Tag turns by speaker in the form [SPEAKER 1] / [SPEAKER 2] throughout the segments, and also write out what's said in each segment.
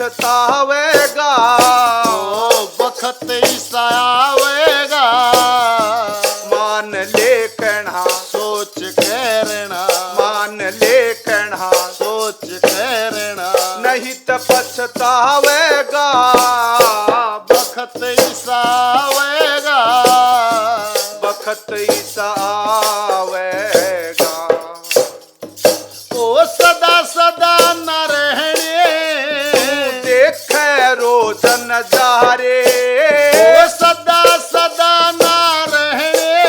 [SPEAKER 1] पछतावेगा।
[SPEAKER 2] बखत ईसा आवेगा,
[SPEAKER 1] मान ले कहना
[SPEAKER 2] सोच कहना,
[SPEAKER 1] मान ले कहना
[SPEAKER 2] सोच कहना,
[SPEAKER 1] नहीं तो पछतावेगा।
[SPEAKER 2] बखत ईसा आवेगा,
[SPEAKER 1] बखत ईसा आवेगा।
[SPEAKER 2] ओ सदा सदा न रहने,
[SPEAKER 1] देखे रोज नजारे।
[SPEAKER 2] ओ सदा सदा न रहने,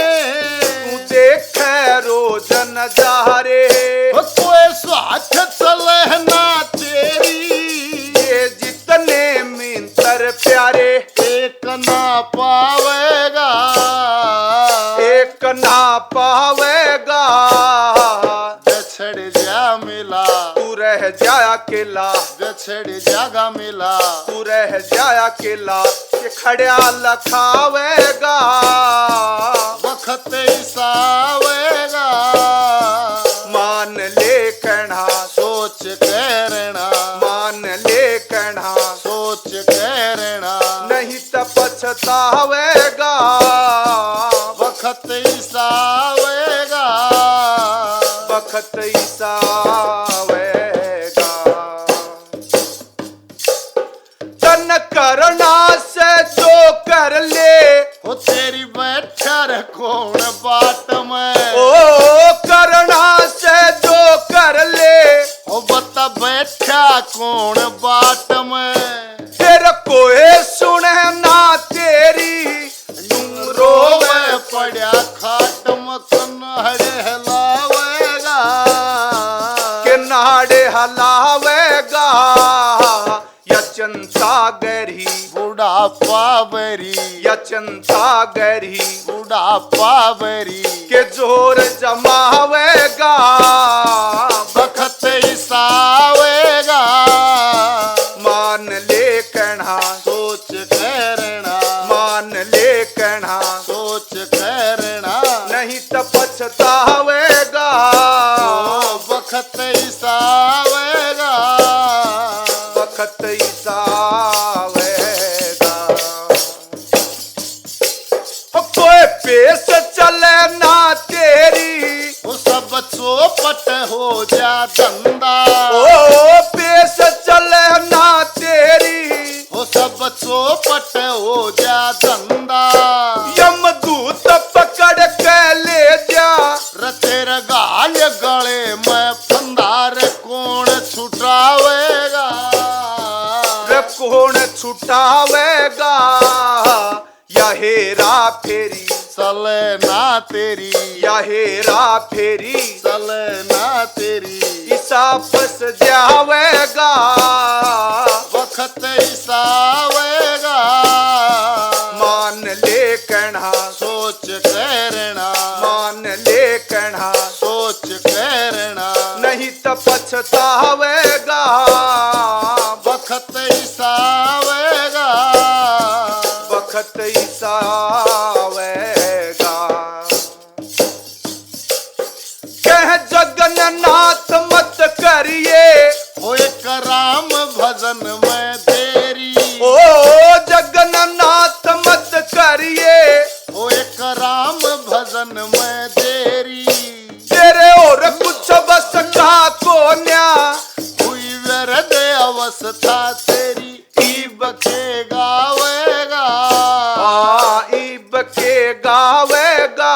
[SPEAKER 1] तू देखे रोज नजारे।
[SPEAKER 2] कोई स्वार्थ चले ना तेरी,
[SPEAKER 1] ये जितने मिंतर प्यारे
[SPEAKER 2] एक ना पावेगा,
[SPEAKER 1] एक ना पावेगा।
[SPEAKER 2] छड़ जा मिला,
[SPEAKER 1] तू रह जाया अकेला,
[SPEAKER 2] छड़ जागा मिला,
[SPEAKER 1] तू रह जाया अकेला। ये खड़िया लखावेगा।
[SPEAKER 2] वक्त ईसा आवेगा,
[SPEAKER 1] मान ले कहना
[SPEAKER 2] सोच कहना,
[SPEAKER 1] मान ले कहना
[SPEAKER 2] सोच कहना,
[SPEAKER 1] नहीं तो पछतावेगा।
[SPEAKER 2] वक्त ईसा आवेगा,
[SPEAKER 1] बखत ईसा आवेगा। तन करना से जो कर ले,
[SPEAKER 2] हो तेरी बैठा रे कौन बाट में,
[SPEAKER 1] ओ करना से जो कर ले।
[SPEAKER 2] हो बता बैठा कौन बाट में,
[SPEAKER 1] तेरे कोई सुने ना तेरी, यूं रोवे
[SPEAKER 2] पड़ा खाट मकन हड़े हलावेगा,
[SPEAKER 1] के नाड़े हलावेगा। या चिंता गहरी,
[SPEAKER 2] बुढ़ापा बरी,
[SPEAKER 1] या चिंता गहरी
[SPEAKER 2] बुढ़ापा बरी,
[SPEAKER 1] के जोर जमावेगा।
[SPEAKER 2] बखत ईसा आवेगा,
[SPEAKER 1] मान ले कहना
[SPEAKER 2] सोच कहना,
[SPEAKER 1] मान ले कहना
[SPEAKER 2] सोच कहना,
[SPEAKER 1] नहीं तो पछतावेगा।
[SPEAKER 2] बखत ईसा आवेगा,
[SPEAKER 1] बखत ईसा आवेगा। कोई पेश चले ना तेरी,
[SPEAKER 2] वो सब चौपट हो जा धंधा,
[SPEAKER 1] ओ पेश चले ना तेरी।
[SPEAKER 2] वो सब चौपट हो जा धंधा,
[SPEAKER 1] यमदूत पकड़ के ले जा,
[SPEAKER 2] रचे रगाल गले में फंदार कौन छुटावेगा,
[SPEAKER 1] रे कौन छुटावेगा। या हेरा फेरी,
[SPEAKER 2] चले ना तेरी,
[SPEAKER 1] या हेरा फेरी
[SPEAKER 2] चले ना तेरी,
[SPEAKER 1] ईसा फंस जावेगा।
[SPEAKER 2] वक्त ईसा आवेगा,
[SPEAKER 1] मान ले कहना
[SPEAKER 2] सोच कहना,
[SPEAKER 1] मान ले कहना
[SPEAKER 2] सोच कहना,
[SPEAKER 1] नहीं तो पछतावेगा।
[SPEAKER 2] वक्त ईसा आवेगा,
[SPEAKER 1] बखत ईसा आवेगा। कह जगन्नाथ मत करिए,
[SPEAKER 2] हो एक राम भजन में देरी,
[SPEAKER 1] ओ जगन्नाथ मत करिए।
[SPEAKER 2] हो एक राम भजन में देरी,
[SPEAKER 1] तेरे और कुछ बस का कोन्या,
[SPEAKER 2] हुई व्यर्थ अवस्था तेरी, ईब के गावेगा,
[SPEAKER 1] ईब के गावेगा।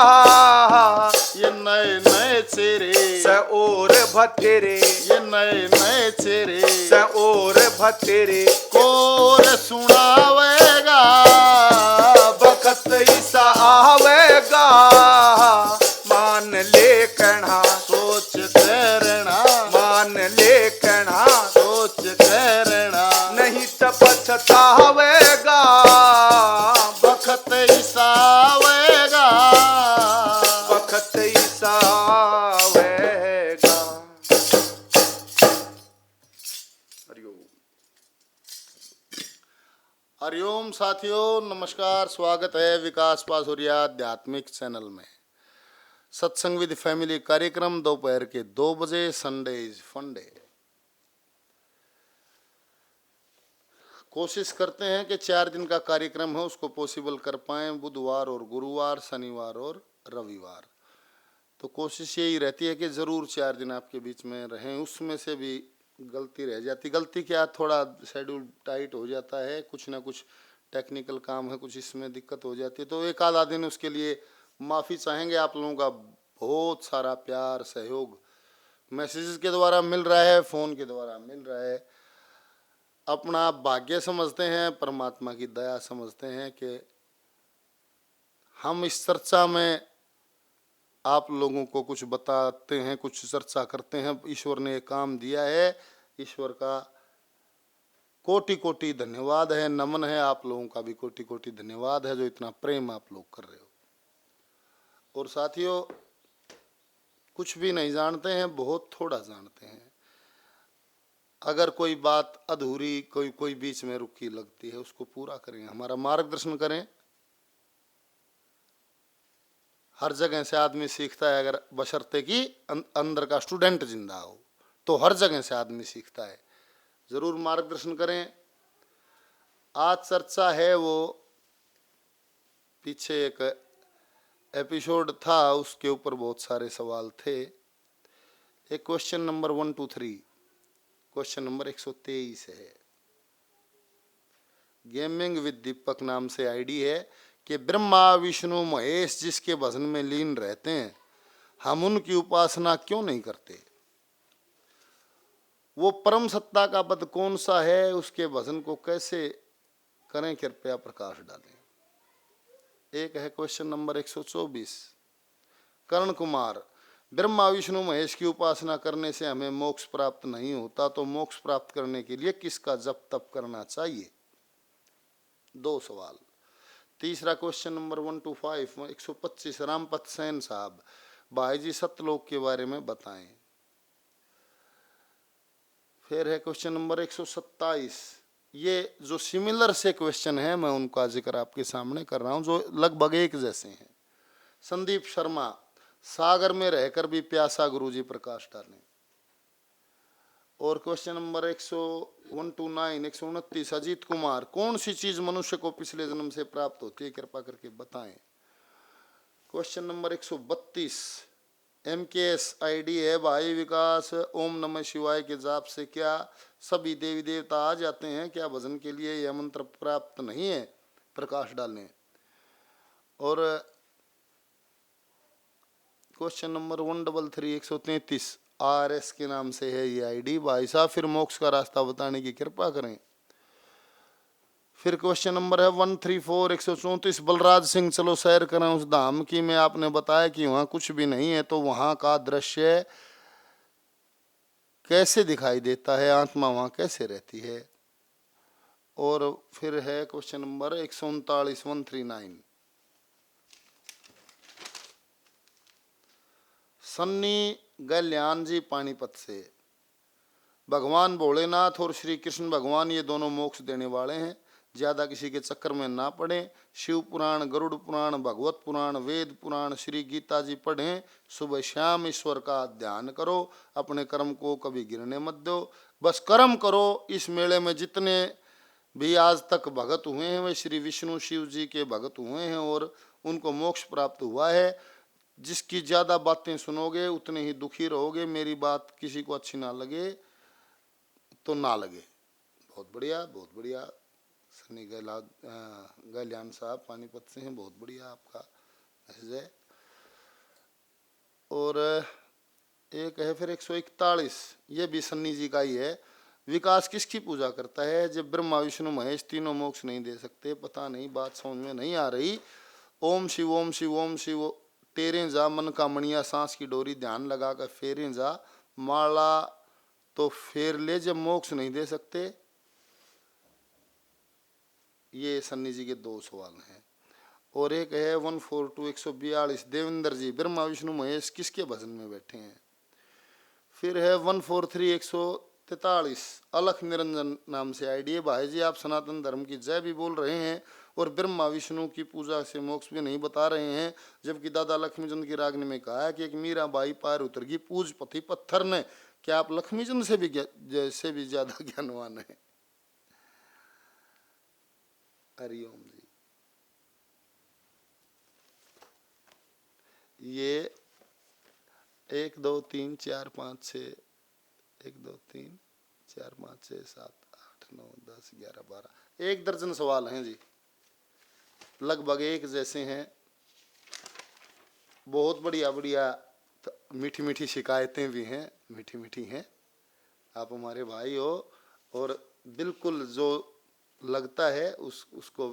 [SPEAKER 2] ये नए नए चेहरे,
[SPEAKER 1] स और भतेरे,
[SPEAKER 2] ये नए नए चेहरे,
[SPEAKER 1] स और भतेरे
[SPEAKER 2] कोर सुनावेगा।
[SPEAKER 1] बखत ईसा आवेगा। मान ले कहना
[SPEAKER 2] सोच करना,
[SPEAKER 1] मान ले कहना
[SPEAKER 2] सोच करना,
[SPEAKER 1] नहीं तो पछतावेगा।
[SPEAKER 2] बखत ईसा आवेगा,
[SPEAKER 1] बखत ईसा आवेगा।
[SPEAKER 2] हरिओम साथियों, नमस्कार, स्वागत है विकास पासुरिया आध्यात्मिक चैनल में। सत्संग विद फैमिली कार्यक्रम दोपहर के 2 बजे, संडे इज फन डे। कोशिश करते हैं कि 4 दिन का कार्यक्रम है उसको पॉसिबल कर पाएँ, बुधवार और गुरुवार, शनिवार और रविवार। तो कोशिश यही रहती है कि ज़रूर 4 दिन आपके बीच में रहें। उसमें से भी गलती रह जाती, गलती क्या, थोड़ा शेड्यूल टाइट हो जाता है, कुछ ना कुछ टेक्निकल काम है, कुछ इसमें दिक्कत हो जाती है, तो एक आधा दिन उसके लिए माफ़ी चाहेंगे। आप लोगों का बहुत सारा प्यार सहयोग मैसेजेस के द्वारा मिल रहा है, फ़ोन के द्वारा मिल रहा है। अपना भाग्य समझते हैं, परमात्मा की दया समझते हैं कि हम इस चर्चा में आप लोगों को कुछ बताते हैं, कुछ चर्चा करते हैं। ईश्वर ने काम दिया है, ईश्वर का कोटि कोटि धन्यवाद है, नमन है। आप लोगों का भी कोटि कोटि धन्यवाद है जो इतना प्रेम आप लोग कर रहे हो। और साथियों, कुछ भी नहीं जानते हैं, बहुत थोड़ा जानते हैं। अगर कोई बात अधूरी, कोई बीच में रुकी लगती है, उसको पूरा करें, हमारा मार्गदर्शन करें। हर जगह से आदमी सीखता है, अगर बशर्ते कि अंदर का स्टूडेंट जिंदा हो, तो हर जगह से आदमी सीखता है। ज़रूर मार्गदर्शन करें। आज चर्चा है वो पीछे एक एपिसोड था, उसके ऊपर बहुत सारे सवाल थे। एक क्वेश्चन नंबर 1 2 3, क्वेश्चन नंबर 123 है। गेमिंग विद दीपक नाम से आईडी है कि ब्रह्मा विष्णु महेश जिसके भजन में लीन रहते हैं, हम उनकी उपासना क्यों नहीं करते? वो परम सत्ता का पद कौन सा है? उसके भजन को कैसे करें? कृपया प्रकाश डालें। एक है क्वेश्चन नंबर 124, कर्ण कुमार, ब्रह्मा विष्णु महेश की उपासना करने से हमें मोक्ष प्राप्त नहीं होता, तो मोक्ष प्राप्त करने के लिए किसका जप तप करना चाहिए? 2 सवाल। तीसरा क्वेश्चन नंबर 125 125, रामपत सेन साहब, भाई जी सतलोक के बारे में बताएं। फिर है क्वेश्चन नंबर 127। ये जो सिमिलर से क्वेश्चन है, मैं उनका जिक्र आपके सामने कर रहा हूं जो लगभग एक जैसे हैं। संदीप शर्मा, सागर में रहकर भी प्यासा गुरुजी प्रकाश डालें। और क्वेश्चन नंबर 129 129, अजीत कुमार, कौन सी चीज मनुष्य को पिछले जन्म से प्राप्त होती है, कृपा करके बताएं। क्वेश्चन नंबर 132, MKS आईडी है, भाई विकास, ओम नमः शिवाय के जाप से क्या सभी देवी देवता आ जाते हैं? क्या भजन के लिए यह मंत्र प्राप्त नहीं है? प्रकाश डालें। और क्वेश्चन नंबर 133 133, RS के नाम से है ये आईडी, भाई साहब फिर मोक्ष का रास्ता बताने की कृपा करें। फिर क्वेश्चन नंबर है 134 134, बलराज सिंह, चलो सैर करें उस धाम की में, आपने बताया कि वहाँ कुछ भी नहीं है, तो वहाँ का दृश्य कैसे दिखाई देता है? आत्मा वहाँ कैसे रहती है? और फिर है क्वेश्चन नंबर 139 139, सन्नी गल्यान जी पानीपत से, भगवान भोलेनाथ और श्री कृष्ण भगवान ये दोनों मोक्ष देने वाले हैं, ज़्यादा किसी के चक्कर में ना पड़ें। शिव पुराण, गरुड़ पुराण, भगवत पुराण, वेद पुराण, श्री गीता जी पढ़ें। सुबह शाम ईश्वर का ध्यान करो, अपने कर्म को कभी गिरने मत दो, बस कर्म करो। इस मेले में जितने भी आज तक भगत हुए हैं वे श्री विष्णु शिव जी के भगत हुए हैं और उनको मोक्ष प्राप्त हुआ है। जिसकी ज़्यादा बातें सुनोगे उतने ही दुखी रहोगे। मेरी बात किसी को अच्छी ना लगे तो ना लगे। बहुत बढ़िया, बहुत बढ़िया। सनी गल्यान साहब पानीपत से हैं, बहुत बढ़िया आपका मैसेज है। और एक है फिर 141, ये भी सन्नी जी का ही है, विकास किसकी पूजा करता है जब ब्रह्मा विष्णु महेश तीनों मोक्ष नहीं दे सकते? पता नहीं, बात समझ में नहीं आ रही। ओम शिव ओम शिव ओम शिव, तेरे जा मन का मणिया, सांस की डोरी ध्यान लगा कर फेरे जा, माला तो फेर ले जब मोक्ष नहीं दे सकते। ये सन्नी जी के 2 सवाल हैं। और एक है 142 142, देवेंद्र जी, ब्रह्मा विष्णु महेश किसके भजन में बैठे हैं? फिर है 143 143, अलख निरंजन नाम से आईडी है, भाई जी आप सनातन धर्म की जय भी बोल रहे हैं और ब्रह्मा विष्णु की पूजा से मोक्ष भी नहीं बता रहे हैं, जबकि दादा लक्ष्मीचंद की रागनी में कहा है कि एक मीरा बाई पार उतर गई पूज पति पत्थर ने। क्या आप लक्ष्मीचंद से भी ज़्यादा ज्ञानवान हैं? हरिओम जी। ये 1 2 3 4 5 6, 1 2 3 4 5 6 7 8 9 10 11 12, 1 दर्जन सवाल हैं जी, लगभग एक जैसे हैं। बहुत बढ़िया बढ़िया मीठी मीठी शिकायतें भी हैं, मीठी मीठी हैं। आप हमारे भाई हो और बिल्कुल जो लगता है उसको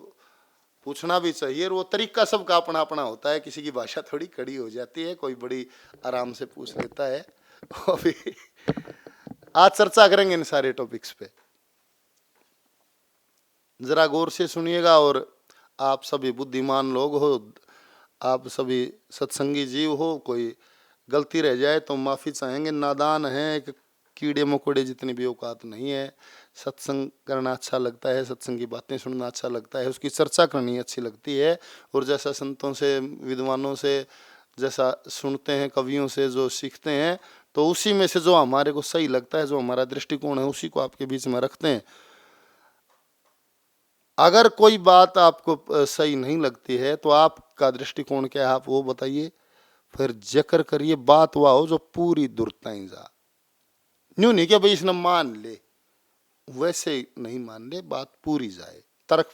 [SPEAKER 2] पूछना भी चाहिए। और वो तरीका सबका अपना अपना होता है, किसी की भाषा थोड़ी कड़ी हो जाती है, कोई बड़ी आराम से पूछ लेता है। अभी आज चर्चा करेंगे इन सारे टॉपिक्स पे, जरा गौर से सुनिएगा। और आप सभी बुद्धिमान लोग हो, आप सभी सत्संगी जीव हो, कोई गलती रह जाए तो माफी चाहेंगे। नादान है, एक कीड़े मकोड़े जितनी भी औकात नहीं है। सत्संग करना अच्छा लगता है, सत्संग की बातें सुनना अच्छा लगता है, उसकी चर्चा करनी अच्छी लगती है। और जैसा संतों से, विद्वानों से जैसा सुनते हैं, कवियों से जो सीखते हैं, तो उसी में से जो हमारे को सही लगता है, जो हमारा दृष्टिकोण है, उसी को आपके बीच में रखते हैं। अगर कोई बात आपको सही नहीं लगती है तो आपका दृष्टिकोण क्या है, आप वो बताइए, फिर जिक्र करिए। बात वह हो जो पूरी दुर्ताई जा, न्यू नहीं क्या भाई इसने मान ले, वैसे नहीं मान ले, बात पूरी जाए, तर्क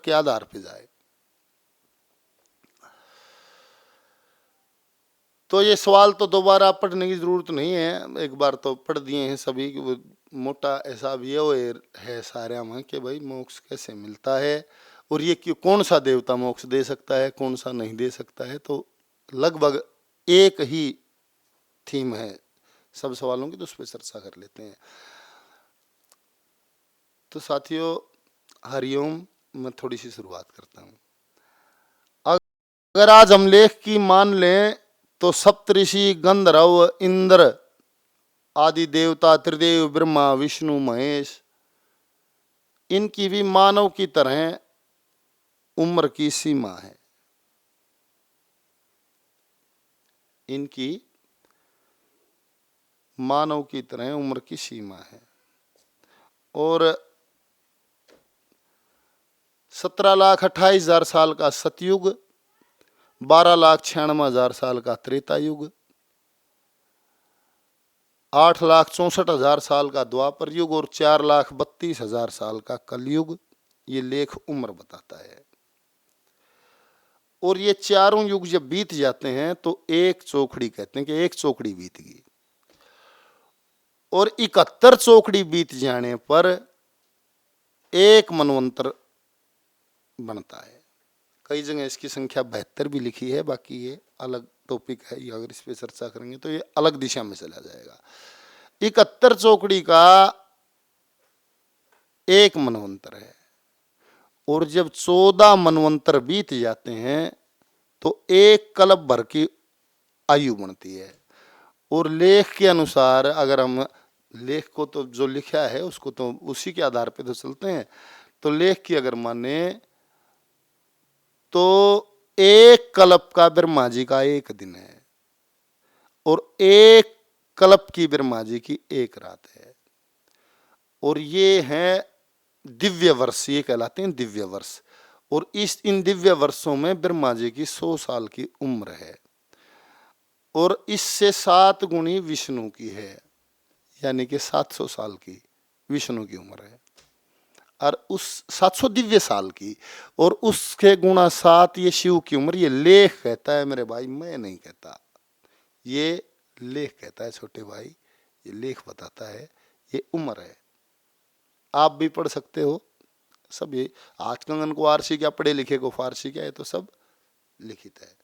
[SPEAKER 2] के आधार पे जाए। तो ये सवाल तो दोबारा पढ़ने की जरूरत नहीं है, एक बार तो पढ़ दिए हैं सभी। वो मोटा ऐसा भी है, वो है सारे में कि भाई मोक्ष कैसे मिलता है और ये क्यों, कौन सा देवता मोक्ष दे सकता है, कौन सा नहीं दे सकता है। तो लगभग एक ही थीम है सब सवालों की, तो उस पर चर्चा कर लेते हैं। तो साथियों, हरिओम। मैं थोड़ी सी शुरुआत करता हूं। अगर आज हम लेख की मान लें तो सप्तऋषि, गंधर्व, इंद्र आदि देवता, त्रिदेव, ब्रह्मा, विष्णु, महेश, इनकी भी मानव की तरह उम्र की सीमा है। इनकी मानव की तरह उम्र की सीमा है। और 17,28,000 साल का सतयुग, 12,96,000 साल का त्रेता युग, 8,64,000 साल का द्वापर युग और 4,32,000 साल का कलयुग, ये लेख उम्र बताता है। और ये चारों युग जब बीत जाते हैं तो एक चौखड़ी कहते हैं कि एक चौखड़ी बीत गई। और 71 चौखड़ी बीत जाने पर एक मनवंतर बनता है। कई जगह इसकी संख्या 72 भी लिखी है, बाकी ये अलग टॉपिक है, ये अगर इस पे चर्चा करेंगे तो ये अलग दिशा में चला जाएगा। 71 चौकड़ी का एक मनवंतर है। और जब 14 मनवंतर बीत जाते हैं तो एक कल्प भर की आयु बनती है। और लेख के अनुसार, अगर हम लेख को तो जो लिखा है उसको तो उसी के आधार पे तो चलते हैं, तो लेख की अगर माने तो एक कल्प का ब्रह्मा जी का एक दिन है और एक कल्प की ब्रह्मा जी की एक रात है। और ये है दिव्य वर्ष, ये कहलाते हैं दिव्य वर्ष। और इन दिव्य वर्षों में ब्रह्मा जी की 100 साल की उम्र है और इससे 7 गुणी विष्णु की है, यानी कि 700 साल की विष्णु की उम्र है। और उस 700 दिव्य साल की, और उसके गुणा 7 ये शिव की उम्र। ये लेख कहता है मेरे भाई, मैं नहीं कहता, ये लेख कहता है छोटे भाई, ये लेख बताता है, ये उम्र है। आप भी पढ़ सकते हो, सब ये आज कंगन को आरसी क्या, पढ़े लिखे को फारसी क्या, है तो सब लिखित है।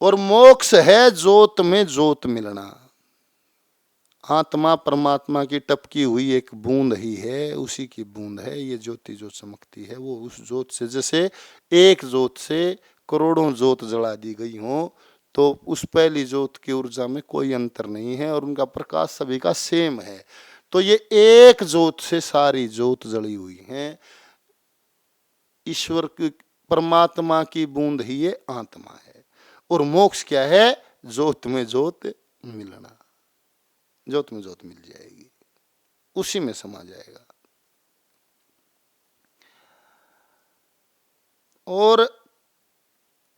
[SPEAKER 2] और मोक्ष है जोत में जोत मिलना। आत्मा परमात्मा की टपकी हुई एक बूंद ही है, उसी की बूंद है ये ज्योति जो चमकती है। वो उस ज्योत से, जैसे एक ज्योत से करोड़ों ज्योत जला दी गई हो, तो उस पहली ज्योत की ऊर्जा में कोई अंतर नहीं है और उनका प्रकाश सभी का सेम है। तो ये एक ज्योत से सारी ज्योत जली हुई है। ईश्वर की, परमात्मा की बूंद ही ये आत्मा है। और मोक्ष क्या है? ज्योत में ज्योत मिलना। ज्योत में ज्योत मिल जाएगी, उसी में समा जाएगा। और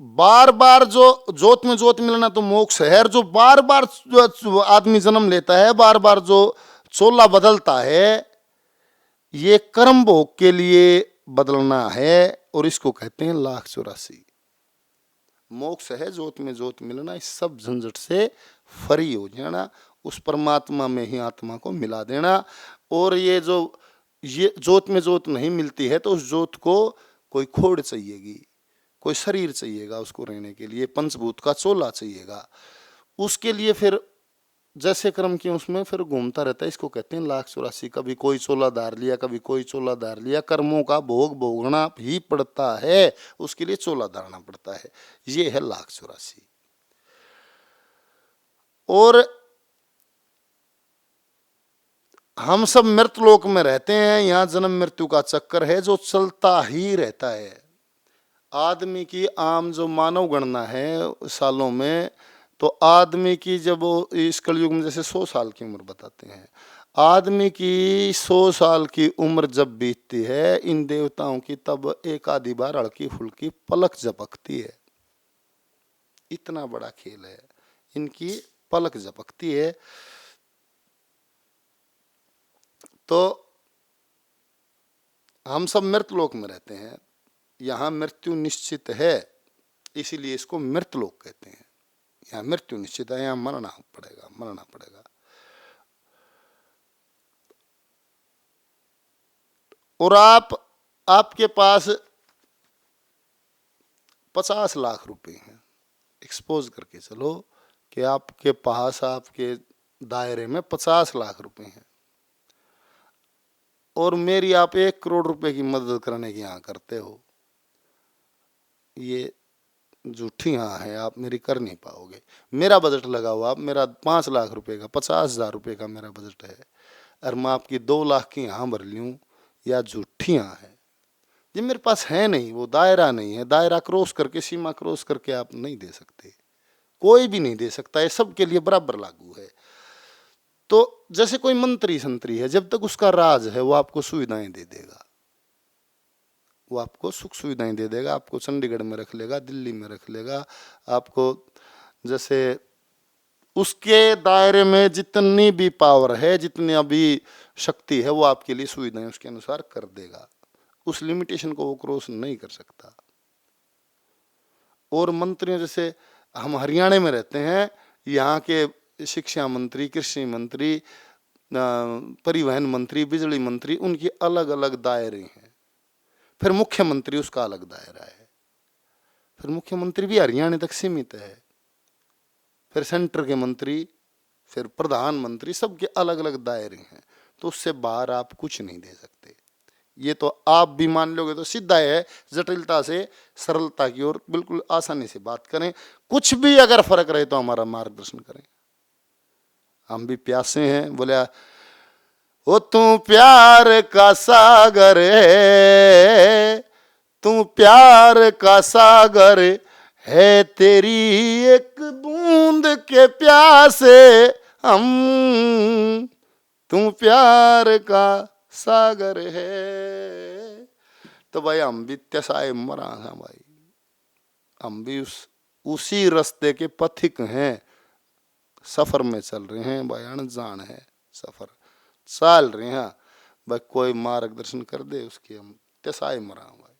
[SPEAKER 2] बार बार जो जोत में जोत मिलना तो मोक्ष है। जो बार बार आदमी जन्म लेता है, बार बार जो चोला बदलता है, ये कर्म भोग के लिए बदलना है और इसको कहते हैं 1,84,000। मोक्ष है जोत में जोत मिलना, इस सब झंझट से फ्री हो जाना, उस परमात्मा में ही आत्मा को मिला देना। और ये जोत में जोत नहीं मिलती है तो उस जोत को कोई खोड़ चाहिएगी, कोई शरीर चाहिएगा उसको रहने के लिए, पंचभूत का चोला चाहिएगा। उसके लिए फिर जैसे कर्म किए उसमें फिर घूमता रहता है। इसको कहते हैं 1,84,000। कभी कोई चोला धार लिया, कभी कोई चोला धार लिया। कर्मों का भोग भोगना ही पड़ता है, उसके लिए चोला धारना पड़ता है। ये है 1,84,000। और हम सब मृतलोक में रहते हैं, यहाँ जन्म मृत्यु का चक्कर है जो चलता ही रहता है। आदमी की आम जो मानव गणना है सालों में, तो आदमी की जब इस कलयुग में जैसे 100 साल की उम्र बताते हैं, आदमी की 100 साल की उम्र जब बीतती है, इन देवताओं की तब एक आधी बार हल्की फुल्की पलक झपकती है। इतना बड़ा खेल है, इनकी पलक झपकती है। तो हम सब मृतलोक में रहते हैं, यहाँ मृत्यु निश्चित है, इसीलिए इसको मृतलोक कहते हैं। यहाँ मृत्यु निश्चित है, यहाँ मरना पड़ेगा। और आपके पास 50 लाख रुपए हैं, एक्सपोज करके चलो कि आपके पास, आपके दायरे में 50 लाख रुपए हैं, और मेरी आप 1 करोड़ रुपए की मदद करने की यहाँ करते हो। ये झूठी हाँ है, आप मेरी कर नहीं पाओगे। मेरा बजट लगा हुआ, मेरा 5 लाख रुपए का, 50,000 रुपए का मेरा बजट है, और मैं आपकी 2 लाख की हाँ भर लूँ, या झूठी हाँ है। ये मेरे पास है नहीं, वो दायरा नहीं है। दायरा क्रॉस करके, सीमा क्रॉस करके आप नहीं दे सकते, कोई भी नहीं दे सकता, ये सबके लिए बराबर लागू है। तो जैसे कोई मंत्री संतरी है, जब तक उसका राज है वो आपको सुविधाएं दे देगा, वो आपको सुख सुविधाएं दे देगा, आपको चंडीगढ़ में रख लेगा, दिल्ली में रख लेगा, आपको जैसे उसके दायरे में जितनी भी पावर है, जितनी अभी शक्ति है, वो आपके लिए सुविधाएं उसके अनुसार कर देगा। उस लिमिटेशन को वो क्रॉस नहीं कर सकता। और मंत्रियों, जैसे हम हरियाणा में रहते हैं, यहाँ के शिक्षा मंत्री, कृषि मंत्री, परिवहन मंत्री, बिजली मंत्री, उनकी अलग अलग दायरे हैं। फिर मुख्यमंत्री, उसका अलग दायरा है। फिर मुख्यमंत्री भी हरियाणा तक सीमित है। फिर सेंटर के मंत्री, फिर प्रधानमंत्री, सबके अलग अलग दायरे हैं। तो उससे बाहर आप कुछ नहीं दे सकते। ये तो आप भी मान लोगे तो सीधा है, जटिलता से सरलता की ओर बिल्कुल आसानी से बात करें। कुछ भी अगर फर्क रहे तो हमारा मार्गदर्शन करें। हम भी प्यासे हैं। बोले ओ तू प्यार का सागर है, तू प्यार का सागर है, तेरी एक बूंद के प्यासे हम, तू प्यार का सागर है। तो भाई हम भी त्यसाए मरा था भाई, हम भी उसी रास्ते के पथिक हैं, सफर में चल रहे हैं भाई, अनजान है सफर चल रहे हैं भाई। कोई मार्गदर्शन कर दे उसके, हम त्यसाए मरा भाई।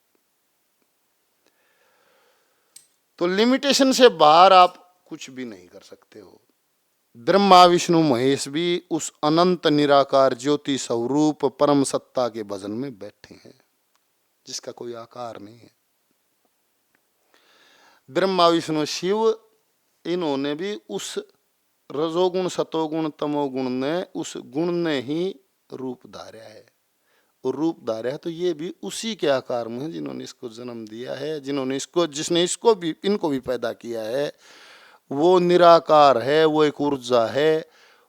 [SPEAKER 2] तो लिमिटेशन से बाहर आप कुछ भी नहीं कर सकते हो। ब्रह्मा विष्णु महेश भी उस अनंत निराकार ज्योति स्वरूप परम सत्ता के भजन में बैठे हैं, जिसका कोई आकार नहीं है। ब्रह्मा विष्णु शिव, इन्होंने भी उस रजोगुण सतोगुण तमोगुण ने, उस गुण ने ही रूप धारा है। और रूप धारा है तो ये भी उसी के आकार में है जिन्होंने इसको जन्म दिया है, जिसने इसको भी, इनको भी पैदा किया है। वो निराकार है, वो एक ऊर्जा है,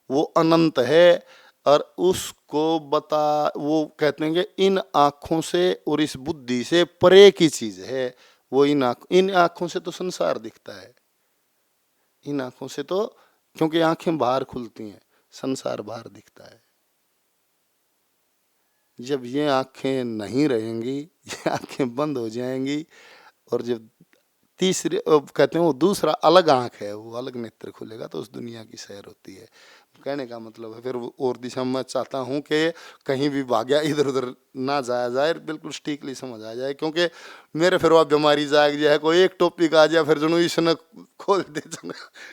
[SPEAKER 2] वो अनंत है। और उसको वो कहते हैं कि इन आँखों से और इस बुद्धि से परे की चीज है वो। इन आँखों से तो संसार दिखता है, इन आँखों से तो, क्योंकि आंखें बाहर खुलती हैं, संसार बाहर दिखता है। जब ये आंखें नहीं रहेंगी, ये आंखें बंद हो जाएंगी, और जब तीसरे कहते हैं वो दूसरा अलग आंख है, वो अलग नेत्र खुलेगा तो उस दुनिया की सैर होती है। कहने का मतलब है फिर और दिशा में चाहता हूँ कि कहीं भी भाग्या इधर उधर ना जाया जाए, बिल्कुल स्ट्रिक्टली समझ आ जाए, क्योंकि मेरे फिर वह बीमारी जाग जाए, कोई एक टॉपिक आ जाए फिर जुनू इसने खोल दे,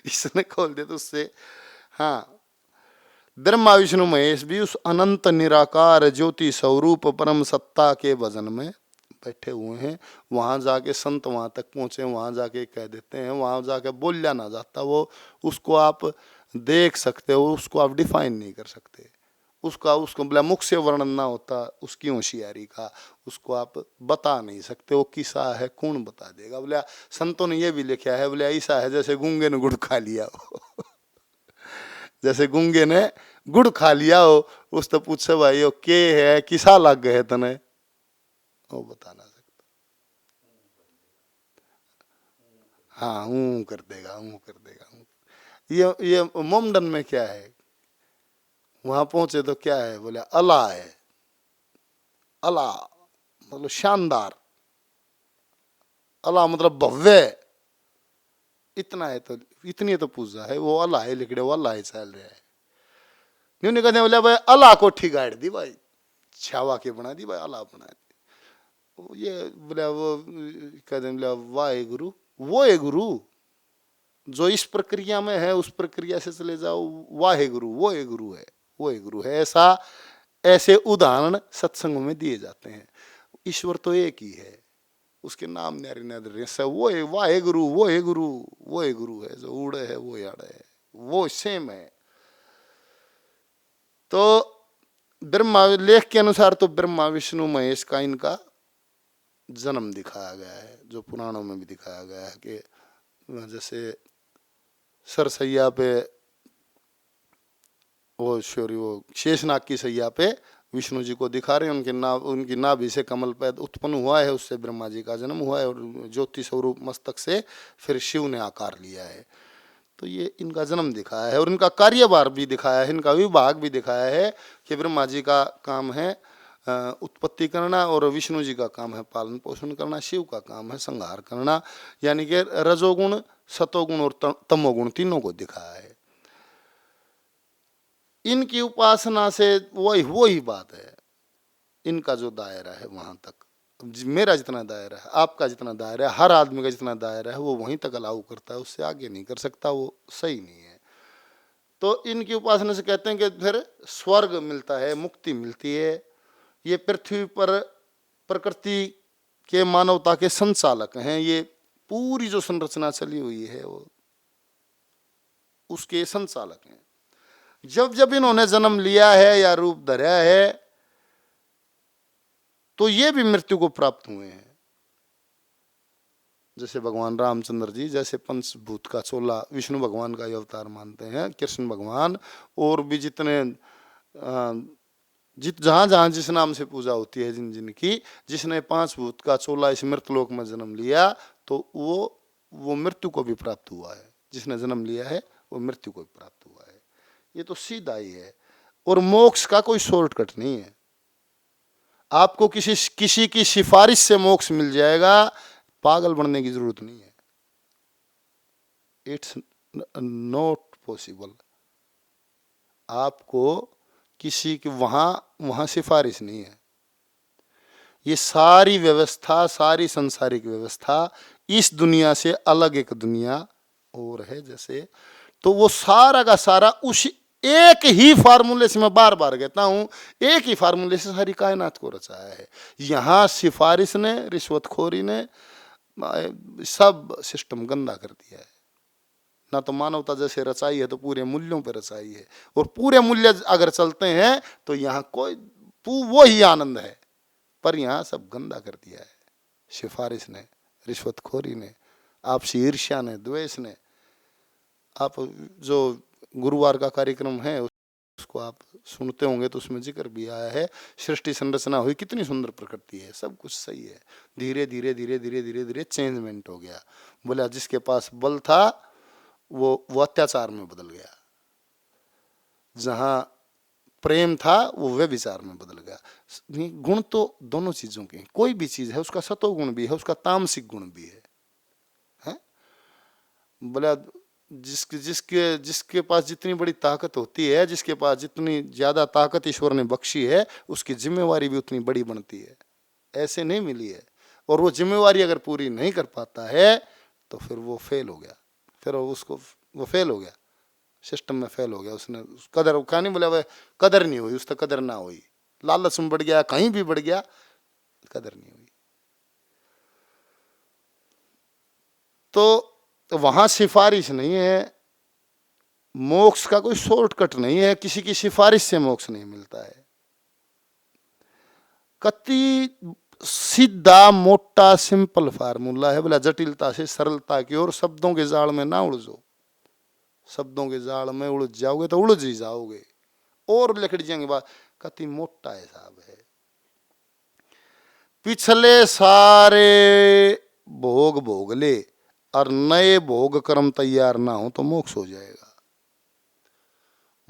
[SPEAKER 2] इसने खोल दे तो उससे। हाँ, ब्रह्मा विष्णु महेश भी उस अनंत निराकार ज्योति स्वरूप परम सत्ता के भजन में बैठे हुए हैं। वहां जाके संत वहां तक पहुंचे, वहां जाके कह देते हैं, वहां जाके बोलिया ना जाता वो, उसको आप देख सकते हो, उसको आप डिफाइन नहीं कर सकते, उसको बोला मुख से वर्णन ना होता उसकी होशियारी का, उसको आप बता नहीं सकते वो किसा है, कौन बता देगा। बोला संतों ने ये भी लिखा है, बोले ऐसा है जैसे गूंगे ने गुड़ खा लिया हो जैसे गूंगे ने गुड़ खा लिया हो, उस तो पूछे भाई वो के है, किसा लग गए तने, वो बता ना सकता। हाँ ऊँ कर देगा, ऊँ कर देगा। ये मोमडन में क्या है, वहां पहुंचे तो क्या है, बोले अला है, अला मतलब शानदार, अला मतलब भव्य, इतना है तो इतनी तो पूजा है, वो अला है लिखड़े, वो अला है चल रहा है। न्यू नहीं कहते बोले भाई अला कोठी गाड़ दी भाई, छावा के बना दी भाई, अला बना दी। ये बोले वो कहते बोले वाहे गुरु, वो है गुरु जो इस प्रक्रिया में है, उस प्रक्रिया से चले जाओ, वाहे गुरु, वो है गुरु है, वो है गुरु है। ऐसा ऐसे उदाहरण सत्संग में दिए जाते हैं। ईश्वर तो एक ही है, उसके नाम न्यारे न्यारे सब, वो है वाहे गुरु, वो है गुरु, वो है गुरु है, जो उड़े है वो याड़े है, वो सेम है। तो ब्रह्मा लेख के अनुसार तो ब्रह्मा विष्णु महेश का इनका जन्म दिखाया गया है, जो पुराणों में भी दिखाया गया है कि जैसे सरसैया पे वो शेषनाग की सैया पे विष्णु जी को दिखा रहे हैं, उनकी नाभि से कमल पैद उत्पन्न हुआ है, उससे ब्रह्मा जी का जन्म हुआ है, और ज्योति स्वरूप मस्तक से फिर शिव ने आकार लिया है। तो ये इनका जन्म दिखाया है और इनका कार्यभार भी दिखाया है, इनका विभाग भी दिखाया है कि ब्रह्मा जी का काम है उत्पत्ति करना, और विष्णु जी का काम है पालन पोषण करना, शिव का काम है संहार करना। यानी कि रजोगुण, सतोगुण और तमोगुण तीनों को दिखाया है। इनकी उपासना से वही बात है, इनका जो दायरा है वहां तक, मेरा जितना दायरा है, आपका जितना दायरा है, हर आदमी का जितना दायरा है, वो वहीं तक अलाउ करता है, उससे आगे नहीं कर सकता, वो सही नहीं है। तो इनकी उपासना से कहते हैं कि फिर स्वर्ग मिलता है, मुक्ति मिलती है। ये पृथ्वी पर प्रकृति के मानवता के संचालक हैं, ये पूरी जो संरचना चली हुई है वो उसके संचालक हैं। जब जब इन्होंने जन्म लिया है या रूप धरा है तो ये भी मृत्यु को प्राप्त हुए हैं। जैसे भगवान रामचंद्र जी, जैसे पंचभूत का चोला विष्णु भगवान का अवतार मानते हैं कृष्ण भगवान, और भी जितने जहां जहां जिस नाम से पूजा होती है, जिन जिन की, जिसने पांच भूत का चोला इस मृतलोक में जन्म लिया तो वो मृत्यु को भी प्राप्त हुआ है। जिसने जन्म लिया है वो मृत्यु को भी प्राप्त हुआ है। ये तो सीधा ही है, और मोक्ष का कोई शॉर्टकट नहीं है। आपको किसी की सिफारिश से मोक्ष मिल जाएगा, पागल बनने की जरूरत नहीं है। It's not possible. आपको किसी की वहां सिफारिश नहीं है। ये सारी व्यवस्था, सारी सांसारिक व्यवस्था इस दुनिया से अलग एक दुनिया और है जैसे, तो वो सारा का सारा उस एक ही फार्मूले से, मैं बार बार कहता हूं, एक ही फार्मूले से सारी कायनात को रचाया है। यहां सिफारिश ने, रिश्वतखोरी ने सब सिस्टम गंदा कर दिया है। ना तो मानवता जैसे रचाई है तो पूरे मूल्यों पर रचाई है, और पूरे मूल्य अगर चलते हैं तो यहाँ कोई वो ही आनंद है, पर यहाँ सब गंदा कर दिया है सिफारिश ने, रिश्वतखोरी ने, आपसी ईर्ष्या ने, द्वेष ने। आप जो गुरुवार का कार्यक्रम है उसको आप सुनते होंगे तो उसमें जिक्र भी आया है, सृष्टि संरचना हुई, कितनी सुंदर प्रकृति है, सब कुछ सही है, धीरे धीरे धीरे धीरे धीरे धीरे चेंजमेंट हो गया। बोला जिसके पास बल था वो अत्याचार में बदल गया, जहां प्रेम था वो व्यभिचार में बदल गया। नहीं, गुण तो दोनों चीजों के हैं। कोई भी चीज है उसका सतो गुण भी है, उसका तामसिक गुण भी है, हैं? बोला जिसके जिसके जिसके पास जितनी बड़ी ताकत होती है, जिसके पास जितनी ज्यादा ताकत ईश्वर ने बख्शी है, उसकी जिम्मेवारी भी उतनी बड़ी बनती है। ऐसे नहीं मिली है, और वो जिम्मेवारी अगर पूरी नहीं कर पाता है तो फिर वो फेल हो गया, फिर वो फेल हो गया, सिस्टम में फेल हो गया। उसने कदर क्या नहीं बोला, वह कदर नहीं हुई, उसका कदर ना हुई, लालच में बढ़ गया, कहीं भी बढ़ गया, कदर नहीं हुई। तो वहां सिफारिश नहीं है, मोक्ष का कोई शॉर्टकट नहीं है, किसी की सिफारिश से मोक्ष नहीं मिलता है। कति सीधा मोटा सिंपल फार्मूला है, बोला जटिलता से सरलता की ओर शब्दों के जाल में ना उलझो। शब्दों के जाल में उलझ जाओगे तो उलझ ही जाओगे और लिखट जाएंगे। बात कति मोटा हिसाब है। पिछले सारे भोग भोग ले और नए भोग कर्म तैयार ना हो तो मोक्ष हो जाएगा।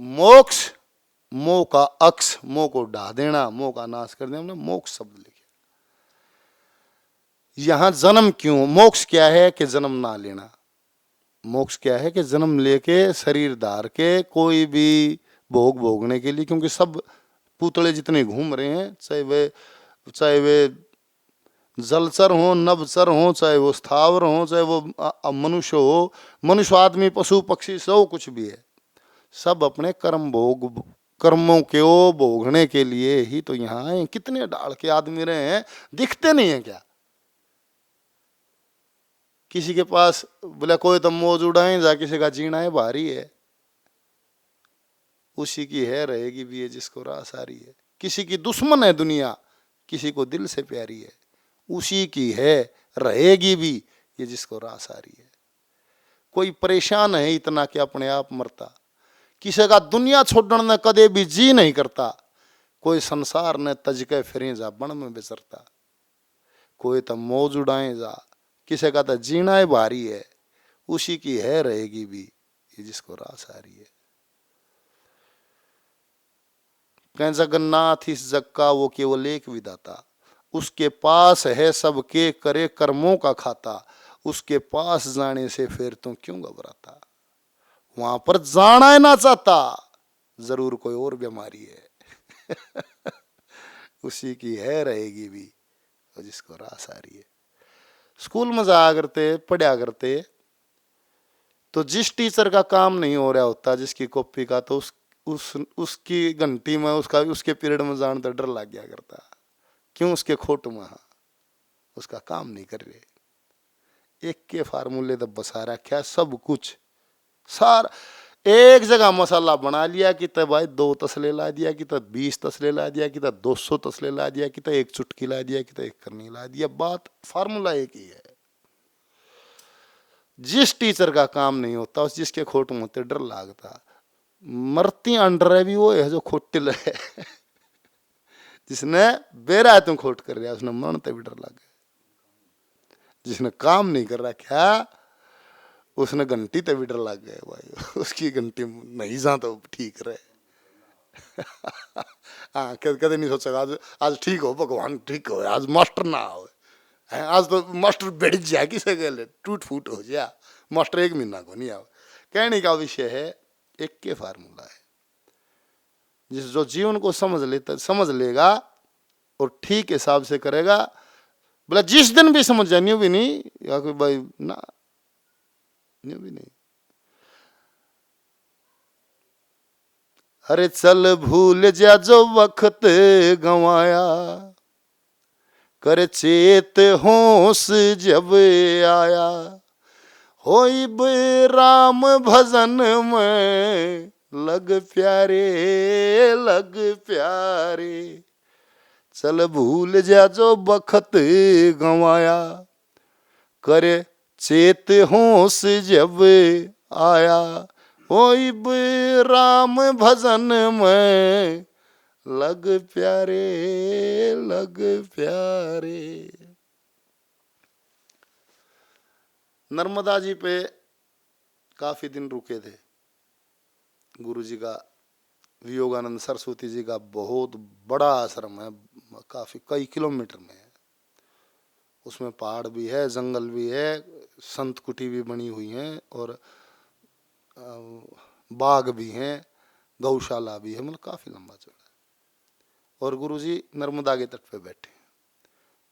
[SPEAKER 2] मोक्ष, मोह का अक्ष, मोह को ढा देना, मोह का नाश कर देना, हमने मोक्ष शब्द लिखे। यहां जन्म क्यों? मोक्ष क्या है कि जन्म ना लेना। मोक्ष क्या है कि जन्म लेके शरीर धार के कोई भी भोग भोगने के लिए, क्योंकि सब पुतले जितने घूम रहे हैं, चाहे वे जलचर हो, नभचर हो, चाहे वो स्थावर हो, चाहे वो मनुष्य हो, मनुष्य आदमी पशु पक्षी सब कुछ भी है, सब अपने कर्मों के भोगने के लिए ही तो यहाँ आए। कितने डाल के आदमी रहे हैं, दिखते नहीं है क्या? किसी के पास बोला कोई तो मौज उड़ाए जा, किसी का जीना है भारी है, उसी की है रहेगी भी है जिसको रास आ रही है। किसी की दुश्मन है दुनिया, किसी को दिल से प्यारी है, उसी की है रहेगी भी ये जिसको रास आ रही है। कोई परेशान है इतना कि अपने आप मरता, किसी का दुनिया छोड़ने ने कदे भी जी नहीं करता, कोई संसार ने तज के फिरे जा बन में बिचरता, कोई तो मौज उड़ाए जा, किसी का तो जीना है भारी है, उसी की है रहेगी भी ये जिसको रास आ रही है। कह जगन्नाथ इस जग का वो केवल एक विधाता, उसके पास है सबके करे कर्मों का खाता, उसके पास जाने से फिर तुम क्यों घबराता। वहां पर जाना ना चाहता, जरूर कोई और बीमारी है उसी की है रहेगी भी और जिसको रास आ रही है। स्कूल में जाया करते, पढ़ा करते, तो जिस टीचर का काम नहीं हो रहा होता जिसकी कॉपी का, तो उसकी घंटी में उसके पीरियड में जाने तो डर लग गया करता। क्यों? उसके खोट में उसका काम नहीं कर रहे। एक के फार्मूले तो बसा रखा सब कुछ, सारा एक जगह मसाला बना लिया कि तो भाई 2 तसले ला दिया, कि तो 20 तसले ला दिया, कि तो 200 तसले ला दिया, कि तो 1 चुटकी ला दिया, कि तो 1 करनी ला दिया। बात फार्मूला एक ही है। जिस टीचर का काम नहीं होता उस जिसके खोट में होते डर लगता। मरती अंडर है भी वो है जो खोटिल है जिसने बेरा है तुम खोट कर रहा, उसने मरते भी डर लग गया। जिसने काम नहीं कर रहा क्या, उसने घंटी ते भी डर लग गए भाई, उसकी घंटी नहीं जा तो ठीक रहे हाँ, कदे नहीं सोचेगा आज ठीक हो, भगवान ठीक हो, आज मास्टर ना हो, आज तो मास्टर बैठ जाए किसे गए टूट फूट हो जाए, मास्टर 1 महीना को नहीं आओ। कहने का विषय है एक के फार्मूला है, जिस जो जीवन को समझ लेगा और ठीक हिसाब से करेगा। बोला जिस दिन भी समझ जाए, न्यू भी नहीं या कोई भाई ना, न्यू भी नहीं। अरे चल भूल जा जो वक्त गंवाया, कर चेत होश जब आया, होई राम भजन में लग प्यारे लग प्यारे। चल भूल जा जो बखत गंवाया, करे चेत होश जब आया, होई राम भजन में लग प्यारे लग प्यारे। नर्मदा जी पे काफी दिन रुके थे, गुरु जी का वियोगानंद सरस्वती जी का बहुत बड़ा आश्रम है, काफी कई किलोमीटर में है। उसमें पहाड़ भी है, जंगल भी है, संत कुटी भी बनी हुई है और बाग भी हैं, गौशाला भी है, मतलब काफी लंबा चौड़ा है। और गुरुजी नर्मदा के तट पे बैठे हैं,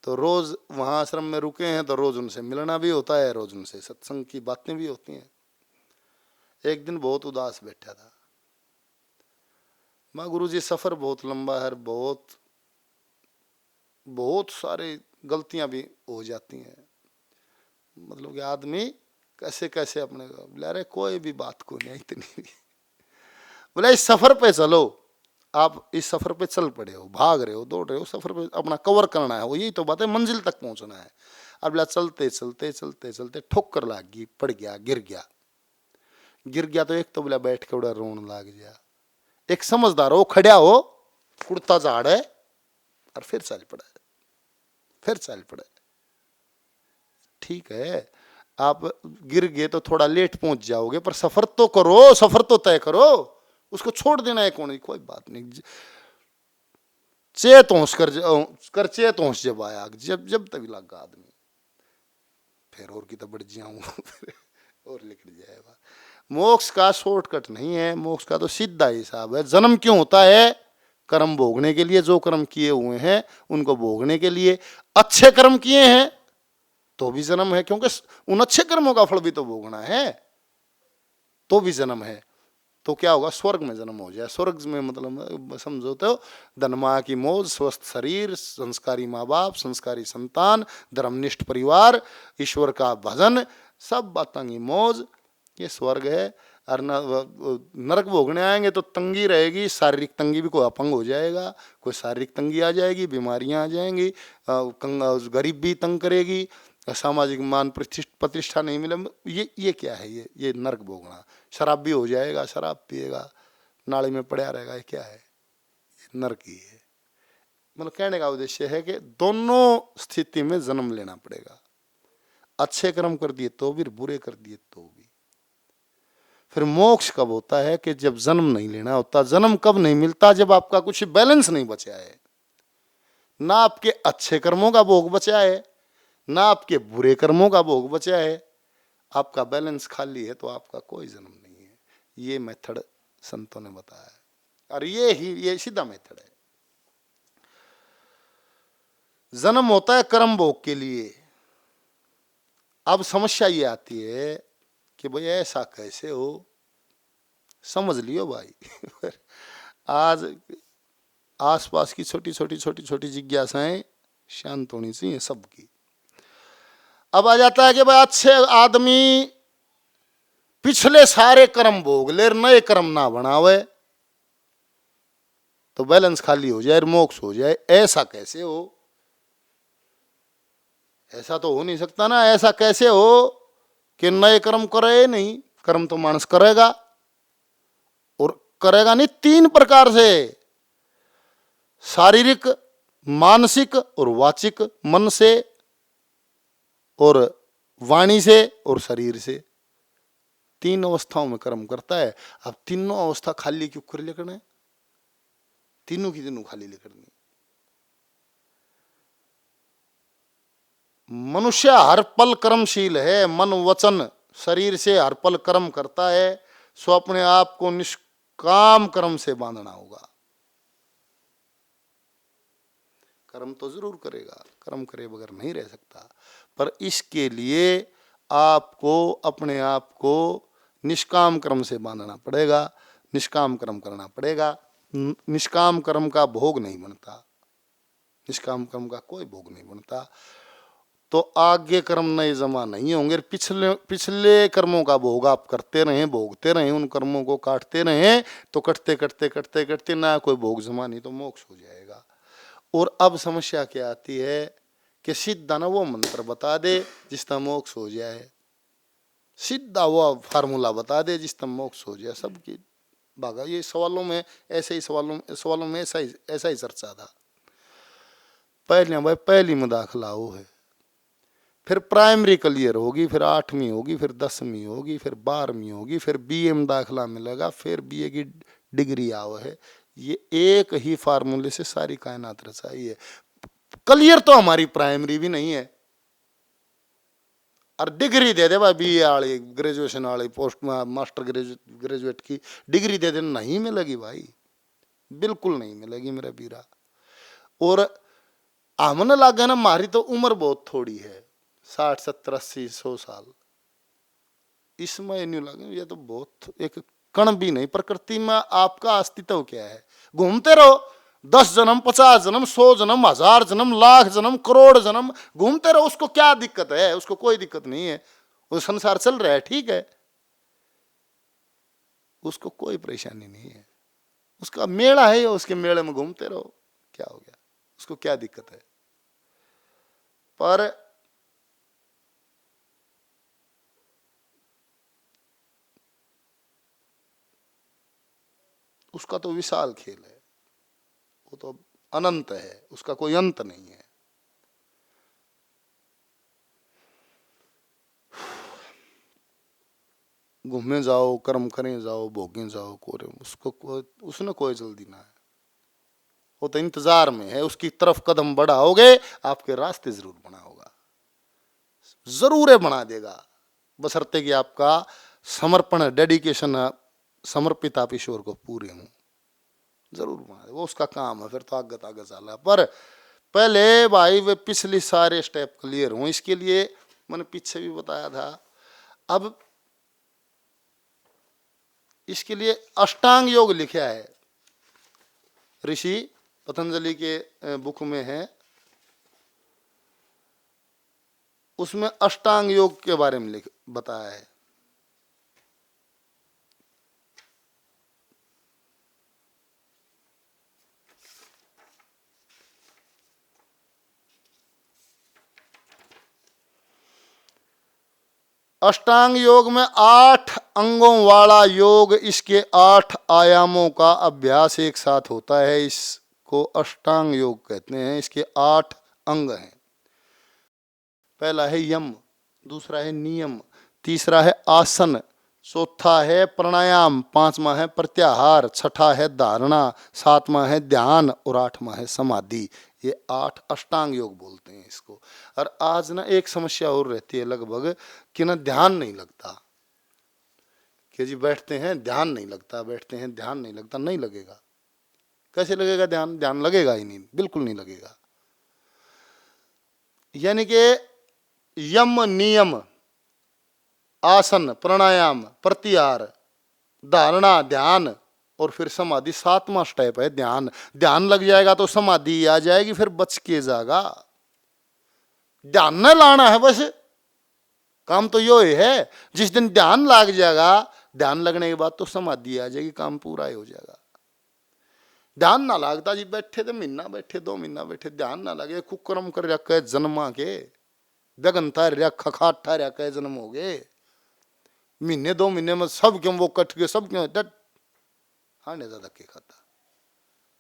[SPEAKER 2] तो रोज वहां आश्रम में रुके हैं, तो रोज उनसे मिलना भी होता है, रोज उनसे सत्संग की बातें भी होती हैं। एक दिन बहुत उदास बैठा था, माँ गुरुजी सफर बहुत लंबा है, बहुत सारे गलतियां भी हो जाती हैं, मतलब कि आदमी कैसे कैसे अपने बोले अरे कोई भी बात को नहीं इतनी बोले इस सफर पे चलो, आप इस सफर पे चल पड़े हो, भाग रहे हो, दौड़ रहे हो, सफर पे अपना कवर करना है, वो यही तो बात है, मंजिल तक पहुंचना है। अब बोला चलते चलते चलते चलते ठोकर लग गई, पड़ गया, गिर गया तो एक तो बोला बैठ के बड़ा रोन लाग गया। एक समझदार हो, खड़ा हो, कुर्ता झाड़ है और फिर चल पड़ा। ठीक है, आप गिर गए तो थोड़ा लेट पहुंच जाओगे, पर सफर तो करो, सफर तो तय करो, उसको छोड़ देना है कोई बात नहीं। चेत होश कर चेत होश जब आया, जब तभी लगा आदमी, फिर और की तो बढ़ जाऊं और निकल जाएगा। मोक्ष का शॉर्टकट नहीं है, मोक्ष का तो सीधा हिसाब है। जन्म क्यों होता है? कर्म भोगने के लिए, जो कर्म किए हुए हैं उनको भोगने के लिए। अच्छे कर्म किए हैं तो भी जन्म है, क्योंकि उन अच्छे कर्मों का फल भी तो भोगना है, तो भी जन्म है। तो क्या होगा? स्वर्ग में जन्म हो जाए। स्वर्ग में मतलब समझो तो धनमा की मौज, स्वस्थ शरीर, संस्कारी माँ बाप, संस्कारी संतान, धर्मनिष्ठ परिवार, ईश्वर का भजन, सब बातों की मौज, ये स्वर्ग है। और नरक भोगने आएंगे तो तंगी रहेगी, शारीरिक तंगी भी, कोई अपंग हो जाएगा, कोई शारीरिक तंगी आ जाएगी, बीमारियां आ जाएंगी, गरीब भी तंग करेगी, सामाजिक मान प्रतिष्ठा नहीं मिले। ये क्या है? ये नरक भोगना। शराब भी हो जाएगा, शराब पिएगा, नाली में पड़ा रहेगा, ये क्या है? ये नरक ही है। मतलब कहने का उद्देश्य है कि दोनों स्थिति में जन्म लेना पड़ेगा। अच्छे कर्म कर दिए तो भी, बुरे कर दिए तो भी। फिर मोक्ष कब होता है? कि जब जन्म नहीं लेना होता। जन्म कब नहीं मिलता? जब आपका कुछ बैलेंस नहीं बचा है, ना आपके अच्छे कर्मों का भोग बचा है, ना आपके बुरे कर्मों का भोग बचा है, आपका बैलेंस खाली है, तो आपका कोई जन्म नहीं है। ये मेथड संतों ने बताया है, और ये सीधा मेथड है। जन्म होता है कर्म भोग के लिए। अब समस्या ये आती है कि भाई ऐसा कैसे हो? समझ लियो भाई आज आसपास की छोटी छोटी जिज्ञासाएं शांत होनी चाहिए सबकी। अब आ जाता है कि भाई अच्छे आदमी पिछले सारे कर्म भोग ले, नए कर्म ना बनावे तो बैलेंस खाली हो जाए, मोक्ष हो जाए। ऐसा कैसे हो? ऐसा तो हो नहीं सकता ना। ऐसा कैसे हो कि नए कर्म करे नहीं? कर्म तो मानस करेगा, और करेगा नहीं, 3 प्रकार से: शारीरिक, मानसिक और वाचिक। मन से और वाणी से और शरीर से, 3 अवस्थाओं में कर्म करता है। अब तीनों अवस्था खाली क्यों कर लेकर है? तीनों की तीनों खाली लेकर नहीं। मनुष्य हर पल कर्मशील है, मन वचन शरीर से हर पल कर्म करता है। सो अपने आप को निष्काम कर्म से बांधना होगा। कर्म तो जरूर करेगा, कर्म करे बगैर नहीं रह सकता, पर इसके लिए आपको अपने आप को निष्काम कर्म से बांधना पड़ेगा, निष्काम कर्म करना पड़ेगा। निष्काम कर्म का भोग नहीं बनता, निष्काम कर्म का कोई भोग नहीं बनता। तो आगे कर्म नए जमा नहीं होंगे। पिछले कर्मों का भोग आप करते रहें, भोगते रहें, उन कर्मों को काटते रहें, तो कटते कटते कटते कटते ना कोई भोग जमा, नहीं तो मोक्ष हो जाएगा। और अब समस्या क्या आती है कि सीधा ना वो मंत्र बता दे जिसका मोक्ष हो जाए, सीधा वो फार्मूला बता दे जिसका मोक्ष हो जाए। सबकी भागा ये सवालों में, ऐसे ही सवालों में ऐसा ही चर्चा था। पहली में दाखिला वो है, फिर प्राइमरी क्लियर होगी, फिर 8वीं होगी, फिर 10वीं होगी, फिर 12वीं होगी, फिर बीए में दाखिला मिलेगा, फिर बीए की डिग्री आओ है। ये एक ही फार्मूले से सारी कायनात रचाई है। क्लियर तो हमारी प्राइमरी भी नहीं है, और डिग्री दे दे भाई बीए वाली, ग्रेजुएशन वाली, पोस्ट मास्टर ग्रेजुएट की डिग्री दे दे, नहीं मिलेगी भाई, बिल्कुल नहीं मिलेगी मेरा बीरा। और हमने लगा ना, हमारी तो उम्र बहुत थोड़ी है, 60 70 80 100 साल, इसमें नहीं लगे, ये तो बहुत एक कण भी नहीं। प्रकृति में आपका अस्तित्व क्या है? घूमते रहो, 10 जन्म 50 जन्म 100 जन्म 1000 जन्म लाख जन्म करोड़ जन्म घूमते रहो, उसको क्या दिक्कत है? उसको कोई दिक्कत नहीं है, वो संसार चल रहा है, ठीक है, उसको कोई परेशानी नहीं है, उसका मेला है, उसके मेले में घूमते रहो, क्या हो गया, उसको क्या दिक्कत है? पर उसका तो विशाल खेल है, वो तो अनंत है, उसका कोई अंत नहीं है। घूमने जाओ, कर्म करें जाओ, भोगें जाओ, कोरे, उसने कोई जल्दी ना है, वो तो इंतजार में है, उसकी तरफ कदम बढ़ाओगे आपके रास्ते जरूर बना होगा, जरूर बना देगा, बशर्ते कि आपका समर्पण, डेडिकेशन, समर्पित आप ईश्वर को पूरे हों, जरूर बना दे, वो उसका काम है, फिर तो आगे आगे चला। पर पहले भाई वे पिछली सारे स्टेप क्लियर हों, इसके लिए मैंने पीछे भी बताया था। अब इसके लिए अष्टांग योग लिखा है ऋषि पतंजलि के बुक में है, उसमें अष्टांग योग के बारे में बताया है। अष्टांग योग में 8 अंगों वाला योग, इसके 8 आयामों का अभ्यास एक साथ होता है, इसको अष्टांग योग कहते हैं। इसके 8 अंग हैं। पहला है यम, दूसरा है नियम, तीसरा है आसन, चौथा है प्राणायाम, पांचवा है प्रत्याहार, छठा है धारणा, सातवां है ध्यान और आठवां है समाधि। ये 8 अष्टांग योग बोलते हैं इसको। और आज ना एक समस्या और रहती है लगभग कि ना ध्यान नहीं लगता, कि जी बैठते हैं ध्यान नहीं लगता, बैठते हैं ध्यान नहीं लगता। नहीं लगेगा, कैसे लगेगा ध्यान? ध्यान लगेगा ही नहीं, बिल्कुल नहीं लगेगा। यानी कि यम, नियम, आसन, प्राणायाम, प्रत्याहार, धारणा, ध्यान और फिर समाधि, 7वां स्टेप है ध्यान। ध्यान लग जाएगा तो समाधि आ जाएगी, फिर बच के जाएगा। ध्यान न लाना है बस, काम तो यो ही है। जिस दिन ध्यान लग जाएगा, ध्यान लगने के बाद तो समाधि आ जाएगी, काम पूरा ही हो जाएगा। ध्यान ना लगता जी, बैठे थे महीना बैठे, 2 महीना बैठे, ध्यान ना लगे, कुकर्म कर रखा जन्मा के, बेगनता रहा, खखाटा रखा, जन्म हो गए, महीने 2 महीने में सब क्यों वो कट गए, सब क्यों डट हाने ज्यादा के खाता,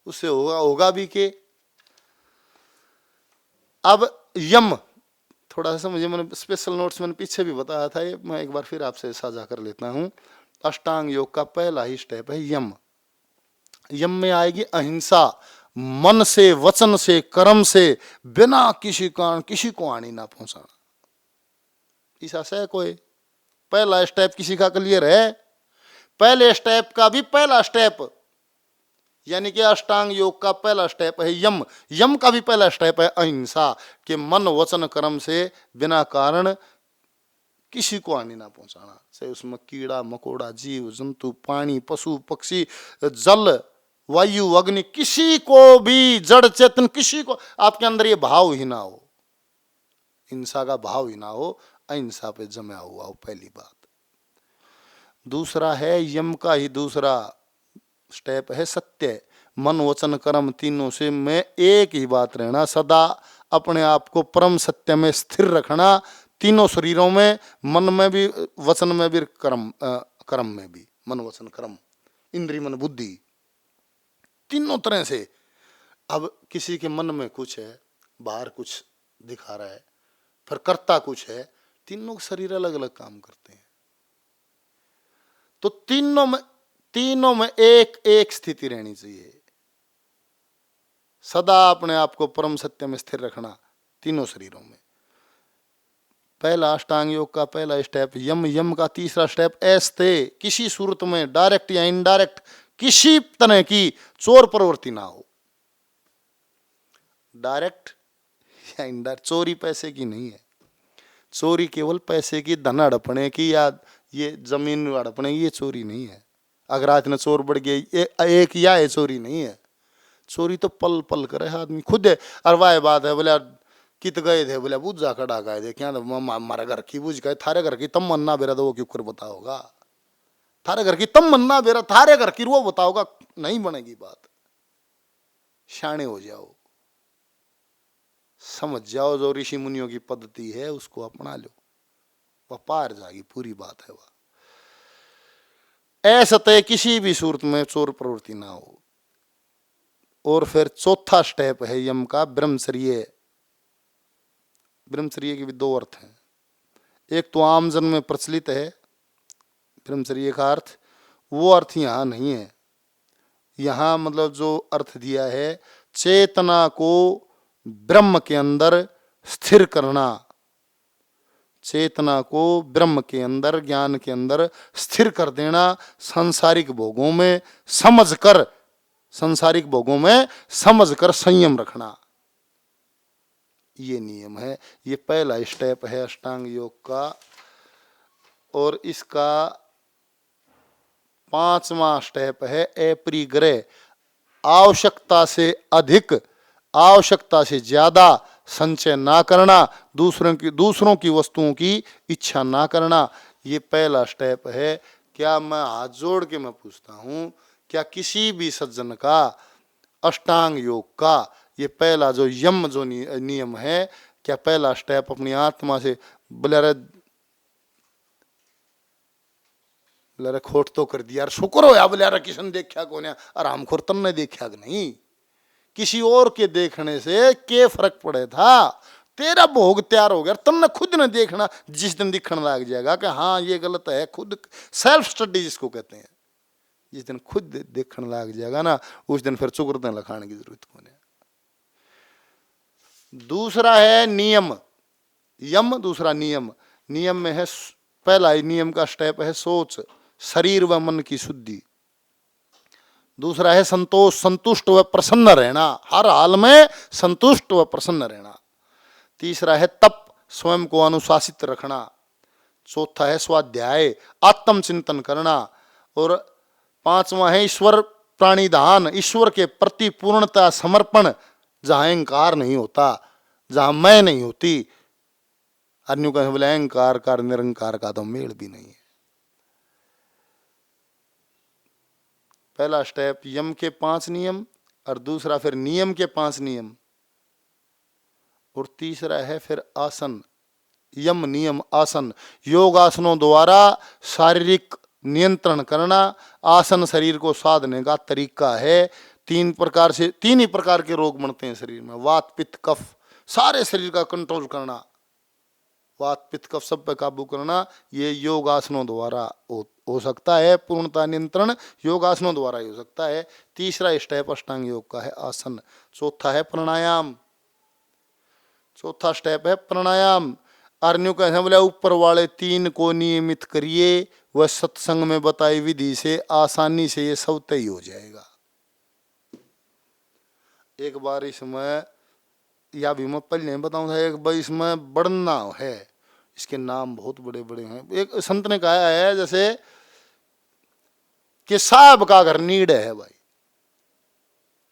[SPEAKER 2] उससे होगा भी के। अब यम थोड़ा सा मुझे, मैंने स्पेशल नोट्स मैंने पीछे भी बताया था, ये मैं एक बार फिर आपसे साझा कर लेता हूं। अष्टांग योग का पहला ही स्टेप है यम। यम में आएगी अहिंसा, मन से, वचन से, कर्म से, बिना किसी कारण किसी को हानि ना पहुंचाना। ऐसा से कोई पहला स्टेप किसी का क्लियर है? पहले स्टेप का भी पहला स्टेप, यानी कि अष्टांग योग का पहला स्टेप है यम। यम का भी पहला स्टेप है अहिंसा, कि मन वचन कर्म से बिना कारण किसी को हानि ना पहुंचाना, चाहे उसमें कीड़ा मकोड़ा, जीव जंतु, पानी, पशु पक्षी, जल, वायु, अग्नि, किसी को भी, जड़ चेतन, किसी को आपके अंदर ये भाव ही ना हो, हिंसा का भाव ही ना हो, अहिंसा पे जमा हुआ हो, पहली बात। दूसरा है यम का ही दूसरा स्टेप है सत्य। मन वचन कर्म तीनों से में एक ही बात रहना, सदा अपने आप को परम सत्य में स्थिर रखना, तीनों शरीरों में, मन में भी, वचन में भी, कर्म में भी, मन वचन कर्म, इंद्रिय मन बुद्धि, तीनों तरह से। अब किसी के मन में कुछ है, बाहर कुछ दिखा रहा है, फिर करता कुछ है, तीनों शरीर अलग अलग काम करते हैं, तो तीनों में तीनों में एक एक स्थिति रहनी चाहिए। सदा अपने आप को परम सत्य में स्थिर रखना तीनों शरीरों में। पहला अष्टांग योग का पहला स्टेप यम, यम का तीसरा स्टेप ऐस्ते। किसी सूरत में डायरेक्ट या इनडायरेक्ट किसी तरह की चोर प्रवृत्ति ना हो। डायरेक्ट या इनडायरेक्ट चोरी पैसे की नहीं है। चोरी केवल पैसे की, धन हड़पने की या ये जमीन हड़पने की, ये चोरी नहीं है। अगर आज न चोर बढ़ गई एक या ये चोरी नहीं है। चोरी तो पल पल करे आदमी खुद है। अरवाए बात है बोले कित गए थे, बोले बुझा कड़ा गए थे क्या, हमारे घर की बुझ गए, थारे घर की तम मन्ना बेरा तो वो क्यों कर बताओगा, थारे घर की तम मन्ना बेरा थारे घर की वो बताओगा, नहीं बनेगी बात। शाणे हो जाओ, समझ जाओ जो ऋषि मुनियों की पद्धति है उसको अपना लो, वह पार जाएगी, पूरी बात है वह। ऐसा तय किसी भी सूरत में चोर प्रवृत्ति ना हो। और फिर चौथा स्टेप है यम का ब्रह्मचर्य। ब्रह्मचर्य के भी दो अर्थ हैं। एक तो आम जन में प्रचलित है ब्रह्मचर्य का अर्थ, वो अर्थ यहाँ नहीं है। यहाँ मतलब जो अर्थ दिया है, चेतना को ब्रह्म के अंदर स्थिर करना, चेतना को ब्रह्म के अंदर, ज्ञान के अंदर स्थिर कर देना, सांसारिक भोगों में समझकर, सांसारिक भोगों में समझकर संयम रखना, ये नियम है। ये पहला स्टेप है अष्टांग योग का। और इसका पांचवा स्टेप है अपरिग्रह। आवश्यकता से अधिक, आवश्यकता से ज्यादा संचय ना करना, दूसरों की वस्तुओं की इच्छा ना करना, ये पहला स्टेप है। क्या मैं हाथ जोड़ के मैं पूछता हूं, क्या किसी भी सज्जन का अष्टांग योग का ये पहला जो यम जो नियम है, क्या पहला स्टेप अपनी आत्मा से बोले खोट तो कर दिया, शुक्र हो या बोले किशन देखा कौन है, आराम खोर तन ने देखा कि नहीं, किसी और के देखने से के फर्क पड़े था, तेरा भोग तैयार हो गया, तुमने खुद ने देखना, जिस दिन दिखने लग जाएगा कि हाँ ये गलत है, खुद सेल्फ स्टडी जिसको कहते हैं, जिस दिन खुद देखने लग जाएगा ना, उस दिन फिर चुकरते लखाने की जरूरत कौन है। दूसरा है नियम, यम दूसरा नियम। नियम में है, पहला नियम का स्टेप है सोच, शरीर व मन की शुद्धि। दूसरा है संतोष, संतुष्ट व प्रसन्न रहना, हर हाल में संतुष्ट व प्रसन्न रहना। तीसरा है तप, स्वयं को अनुशासित रखना। चौथा है स्वाध्याय, आत्मचिंतन करना। और पांचवा है ईश्वर प्राणिधान, ईश्वर के प्रति पूर्णता समर्पण, जहां अहंकार नहीं होता, जहां मैं नहीं होती। अन्यों का बोले अहंकार का निरंकार का तो मेल भी नहीं है। पहला स्टेप यम के 5 नियम, और दूसरा फिर नियम के 5 नियम, और तीसरा है फिर आसन, यम नियम आसन। योग आसनों द्वारा शारीरिक नियंत्रण करना, आसन शरीर को साधने का तरीका है। 3 ही प्रकार के रोग बनते हैं शरीर में, वात पित्त कफ, सारे शरीर का कंट्रोल करना, वात पित्त कफ सब पे काबू करना, ये योग आसनों द्वारा हो सकता है। पूर्णता नियंत्रण योग आसनों द्वारा ही हो सकता है। तीसरा स्टेप अष्टांग योग का है आसन। चौथा है प्राणायाम, चौथा स्टेप है प्राणायाम। अर्न्यू कहते बोले ऊपर वाले 3 को नियमित करिए, वह सत्संग में बताई विधि से आसानी से ये सब तय हो जाएगा। एक बार इसमें या भी मैं पहले बताऊं था, एक बार इसमें बढ़ना है, इसके नाम बहुत बड़े बड़े हैं। एक संत ने कहा है जैसे कि साहब का घर नीड है भाई,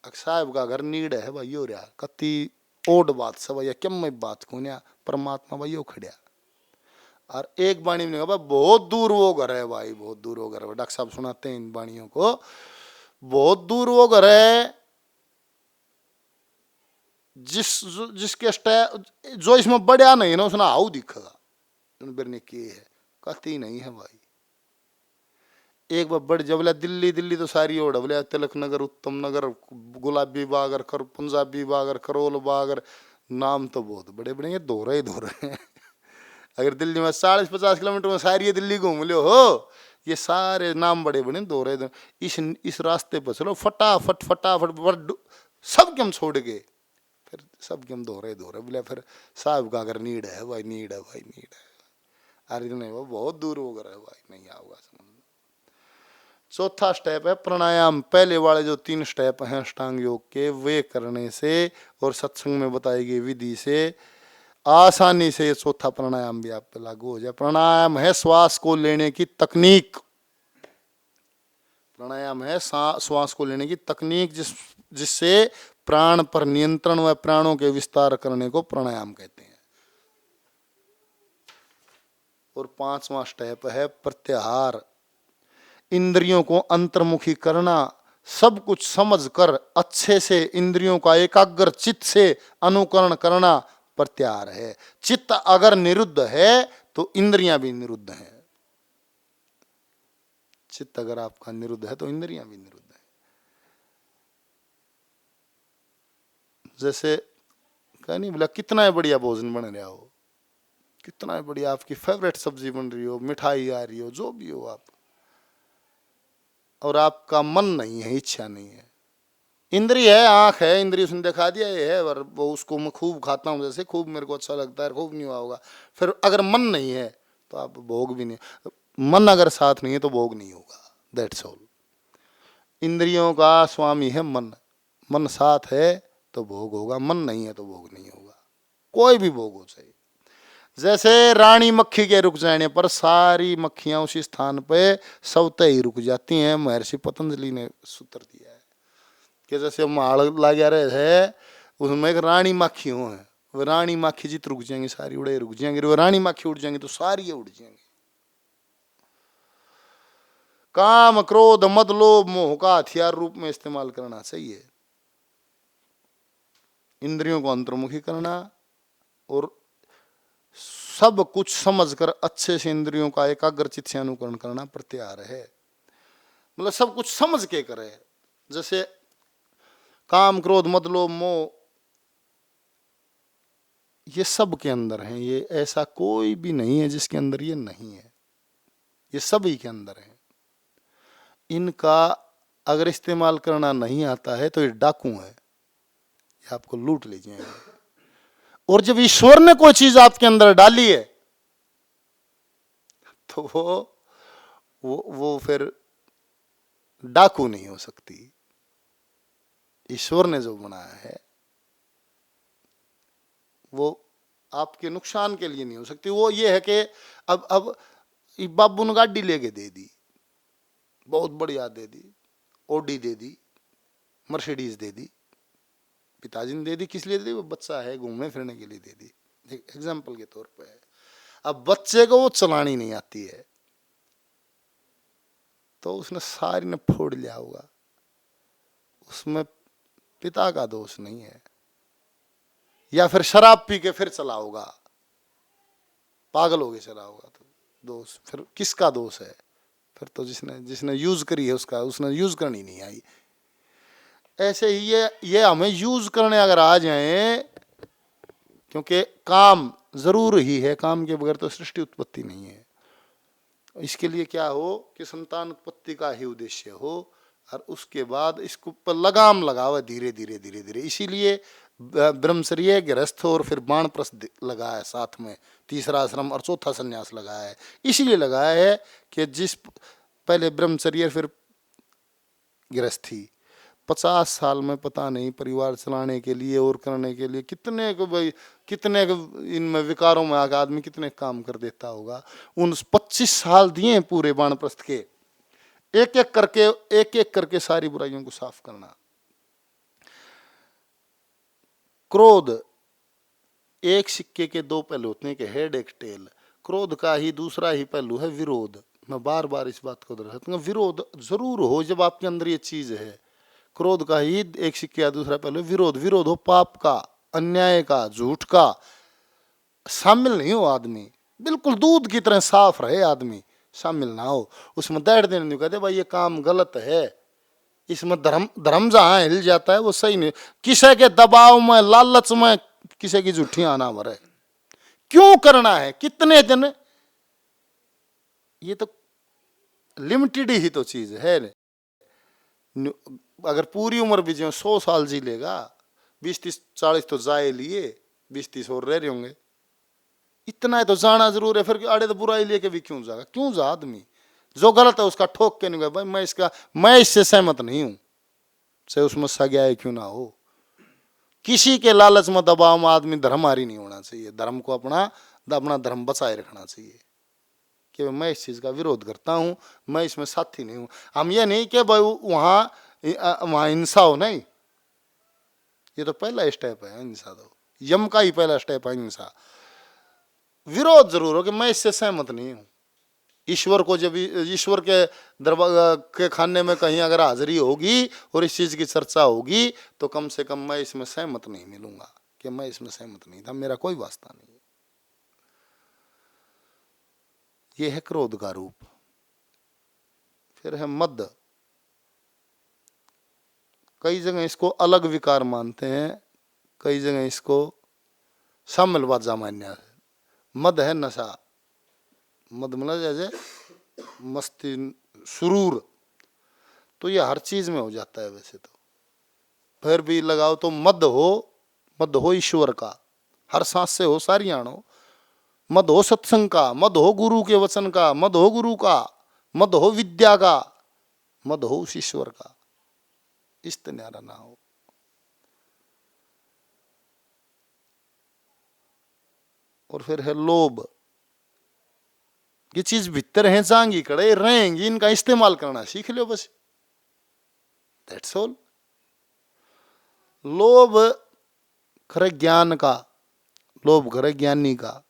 [SPEAKER 2] साहब का घर नीड है भाई, यो रहा कति ओड बात सब या क्या मैं बात कोन्या, परमात्मा भाई यो खड़िया। और एक बाणी में कहा बहुत दूर वो घर है भाई, बहुत दूर वो घर है। डॉक्टर साहब सुनाते हैं इन बाणियों को, बहुत दूर वो घर है जिसके जो इसमें बढ़िया नहीं है ना, उसने आओ दिखेगा ने किए है, कति नहीं है भाई। एक बार बढ़ जब बोला दिल्ली, दिल्ली तो सारी ओढ़, बोले तिलक नगर, उत्तम नगर, गुलाबी बागर, पंजाबी बागर, करोल बागर, नाम तो बहुत बड़े बड़े हैं, दोहरे ही दोहरे हैं। अगर दिल्ली में 40-50 किलोमीटर में सारी दिल्ली घूम लो हो, ये सारे नाम बड़े बड़े दोहरे इस रास्ते पर चलो, फटाफट फटाफट वर्ड सब के हम छोड़ गए, फिर सब के हम दोहरे बोले फिर साहब का अगर नीड है भाई, नीड है भाई, नीड है। अरे नहीं वो बहुत दूर हो गया भाई, नहीं आओगा समझ। चौथा स्टेप है प्राणायाम। पहले वाले जो 3 स्टेप हैं अष्टांग योग के, वे करने से और सत्संग में बताई गई विधि से आसानी से ये चौथा प्राणायाम भी आप पे लागू हो जाए। प्राणायाम है श्वास को लेने की तकनीक, प्राणायाम है श्वास को लेने की तकनीक, जिससे प्राण पर नियंत्रण व प्राणों के विस्तार करने को प्राणायाम कहते हैं। और 5वां स्टेप है प्रत्याहार। इंद्रियों को अंतर्मुखी करना, सब कुछ समझकर अच्छे से इंद्रियों का एकाग्र चित्त से अनुकरण करना प्रत्याहार है। चित्त अगर निरुद्ध है तो इंद्रियां भी निरुद्ध हैं। चित्त अगर आपका निरुद्ध है तो इंद्रियां भी निरुद्ध है। जैसे कह नहीं बोला कितना बढ़िया भोजन बन रहा हो, कितना बढ़िया आपकी फेवरेट सब्जी बन रही हो, मिठाई आ रही हो, जो भी हो आप, और आपका मन नहीं है, इच्छा नहीं है, इंद्रिय है, आंख है, इंद्रिय उसने दिखा दिया ये है, और वो उसको मैं खूब खाता हूँ, जैसे खूब मेरे को अच्छा लगता है, खूब नहीं हुआ होगा। फिर अगर मन नहीं है तो आप भोग भी नहीं, मन अगर साथ नहीं है तो भोग नहीं होगा। That's all. इंद्रियों का स्वामी है मन, मन साथ है तो भोग होगा, मन नहीं है तो भोग नहीं होगा, कोई भी भोग हो चाहे। जैसे रानी मक्खी के रुक जाने पर सारी मक्खियां उसी स्थान पे स्वतः ही रुक जाती हैं। महर्षि पतंजलि ने सूत्र दिया है कि जैसे माड़ लगा रहे है, उसमें एक रानी माखी हो है, वो रानी माखी जित रुक जाएंगी सारी उड़े रुक जाएंगी, वो रानी माखी उड़ जाएंगी तो सारी उड़ जाएंगी। काम क्रोध मद लोभ मोह का हथियार रूप में इस्तेमाल करना चाहिए। इंद्रियों को अंतर्मुखी करना और सब कुछ समझकर अच्छे से इंद्रियों का एकाग्र चित्त से अनुकरण करना प्रत्याहार है। मतलब सब कुछ समझ के करे। जैसे काम क्रोध मद लोभ मोह ये सब के अंदर है, ये ऐसा कोई भी नहीं है जिसके अंदर ये नहीं है, ये सभी के अंदर है। इनका अगर इस्तेमाल करना नहीं आता है तो ये डाकू है, ये आपको लूट ले जाएंगे। और जब ईश्वर ने कोई चीज आपके अंदर डाली है तो वो फिर डाकू नहीं हो सकती। ईश्वर ने जो बनाया है वो आपके नुकसान के लिए नहीं हो सकती। वो ये है कि अब बाबू ने गाड़ी लेके दे दी, बहुत बढ़िया दे दी, ओडी दे दी, मर्सिडीज दे दी, पिताजी ने दे दी, किस लिए दे दी? वो बच्चा है घूमने फिरने के लिए दे दी, एग्जाम्पल के तौर पे है। अब बच्चे को वो चलानी नहीं आती है तो उसने सारी ने फोड़ लिया होगा, उसमें पिता का दोष नहीं है। या फिर शराब पी के फिर चला होगा, पागल हो के चला होगा तो दोष फिर किसका दोष है? फिर तो जिसने यूज करी है उसने यूज करनी नहीं आई। ऐसे ही ये हमें यूज करने अगर आ जाए, क्योंकि काम जरूर ही है, काम के बगैर तो सृष्टि उत्पत्ति नहीं है। इसके लिए क्या हो कि संतान उत्पत्ति का ही उद्देश्य हो और उसके बाद इसको पर लगाम लगावे धीरे धीरे धीरे धीरे। इसीलिए ब्रह्मचर्य, गृहस्थ और फिर वानप्रस्थ लगाया है साथ में, तीसरा आश्रम और चौथा संन्यास लगाया है। इसीलिए लगाया है कि जिस पहले ब्रह्मचर्य फिर गृहस्थी, 50 साल में पता नहीं परिवार चलाने के लिए और करने के लिए कितने इनमें विकारों में आकर आदमी कितने काम कर देता होगा। उन 25 साल दिए पूरे वानप्रस्थ के, एक एक करके सारी बुराइयों को साफ करना। क्रोध एक सिक्के के 2 पहलू होते हैं कि हेड एक टेल। क्रोध का ही दूसरा ही पहलू है विरोध। मैं बार बार इस बात को दोहराता हूं, विरोध जरूर हो जब आपके अंदर ये चीज है। क्रोध का ही एक सिक्के का दूसरा पहलू विरोध। विरोध हो पाप का, अन्याय का, झूठ का, शामिल नहीं हो आदमी, बिल्कुल दूध की तरह साफ रहे आदमी, शामिल ना हो उसमें। दैट देने नहीं कहते भाई ये काम गलत है, इसमें धर्म जहां हिल जाता है वो सही नहीं। किसी के दबाव में, लालच में किसी की झूठियां आना मरे, क्यों करना है? कितने जन, ये तो लिमिटेड ही तो चीज है। अगर पूरी उम्र भी जो 100 साल जी लेगा, 20-30-40 तो जाए लिए, 20-30 और रह रहे होंगे। इतना है तो जाना जरूर है। फिर आड़े तो बुराई लेके भी क्यों जाएगा? क्यों जा आदमी? जो गलत है उसका ठोक के नहीं गया, भाई मैं इससे सहमत नहीं हूं, चाहे उसमें सजा है क्यों ना हो। किसी के लालच में दबाव में आदमी धर्महारी नहीं होना चाहिए। धर्म को अपना धर्म बचाए रखना चाहिए कि मैं इस चीज का विरोध करता हूं, मैं इसमें साथी नहीं हूं। हम ये नहीं कि भाई वहां हिंसा हो, नहीं, ये तो पहला स्टेप है हिंसा। तो यम का ही पहला स्टेप है हिंसा। विरोध जरूर हो कि मैं इससे सहमत नहीं हूं। ईश्वर को जब ईश्वर के दरबार के खाने में कहीं अगर हाजिरी होगी और इस चीज की चर्चा होगी तो कम से कम मैं इसमें सहमत नहीं मिलूंगा कि मैं इसमें सहमत नहीं था, मेरा कोई वास्ता नहीं। यह है क्रोध का रूप। फिर है मद। कई जगह इसको अलग विकार मानते हैं, कई जगह इसको शामिल वाजा मान्या है। मद है नशा। मद मतलब जैसे मस्ती, सुरूर, तो ये हर चीज में हो जाता है वैसे तो। फिर भी लगाओ तो मद हो ईश्वर का, हर सांस से हो, सारी आनो। मद हो सत्संग का, मद हो गुरु के वचन का, मद हो गुरु का, मद हो विद्या का, मद हो उस ईश्वर का। इस न्यारा ना हो। और फिर है लोभ। ये चीज भीतर है, जाएंगी कड़े रहेंगी, इनका इस्तेमाल करना सीख लो बस, दैट्स ऑल। लोभ खरे ज्ञान का, लोभ खरे ज्ञानी का।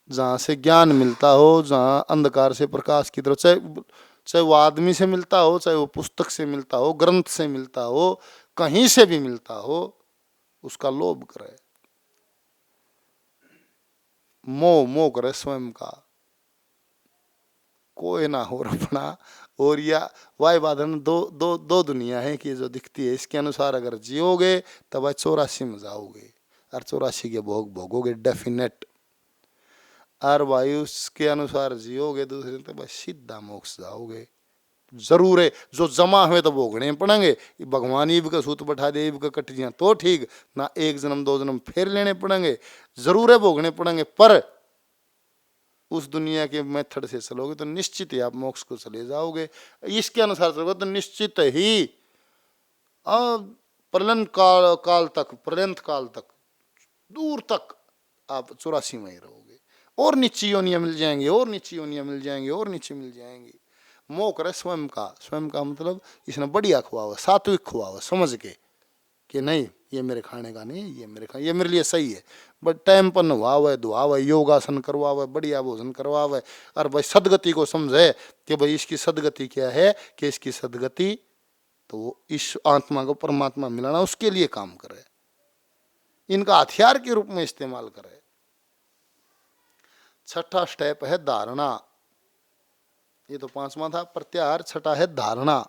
[SPEAKER 2] जहां से ज्ञान मिलता हो, जहां अंधकार से प्रकाश की तरफ, चाहे वो आदमी से मिलता हो, चाहे वो पुस्तक से मिलता हो, ग्रंथ से मिलता हो, कहीं से भी मिलता हो, उसका लोभ करे। मोह करे स्वयं का, कोई ना हो अपना। और या वाय बाधन दो दुनिया है कि जो दिखती है, इसके अनुसार अगर जियोगे तब 84 में जाओगे और 84 के भोग भोगोगे डेफिनेट। और वायु के अनुसार जियोगे दूसरे तो बस सीधा मोक्ष जाओगे। जरूर है जो जमा हुए तो भोगने पड़ेंगे। भगवान ईब का सूत बैठा दे, ईब का कटियां तो ठीक ना, 1 जन्म 2 जन्म फिर लेने पड़ेंगे, जरूर है भोगने पड़ेंगे। पर उस दुनिया के मेथड से चलोगे तो निश्चित ही आप मोक्ष को चले जाओगे। इसके अनुसार चलोगे तो निश्चित ही पर्यंत काल तक दूर तक आप 84 में ही रहोगे। और नीची योनियां मिल जाएंगी, और नीची योनियां मिल जाएंगी, और नीचे मिल जाएंगी। मोह करे स्वयं का मतलब इसने बढ़िया खुआ, सात्विक खुआ, समझ के कि नहीं ये मेरे खाने का नहीं, ये मेरे लिए सही है। बट टाइम पर नहावे धुआवे, योगासन करवावे, बढ़िया भोजन करवावे, और भाई सदगति को समझे कि भाई इसकी सदगति क्या है, कि इसकी सदगति तो इस आत्मा को परमात्मा मिलाना, उसके लिए काम करे, इनका हथियार के रूप में इस्तेमाल करे। छठा स्टेप है धारणा। ये तो 5वां था प्रत्याहार, छठा है धारणा।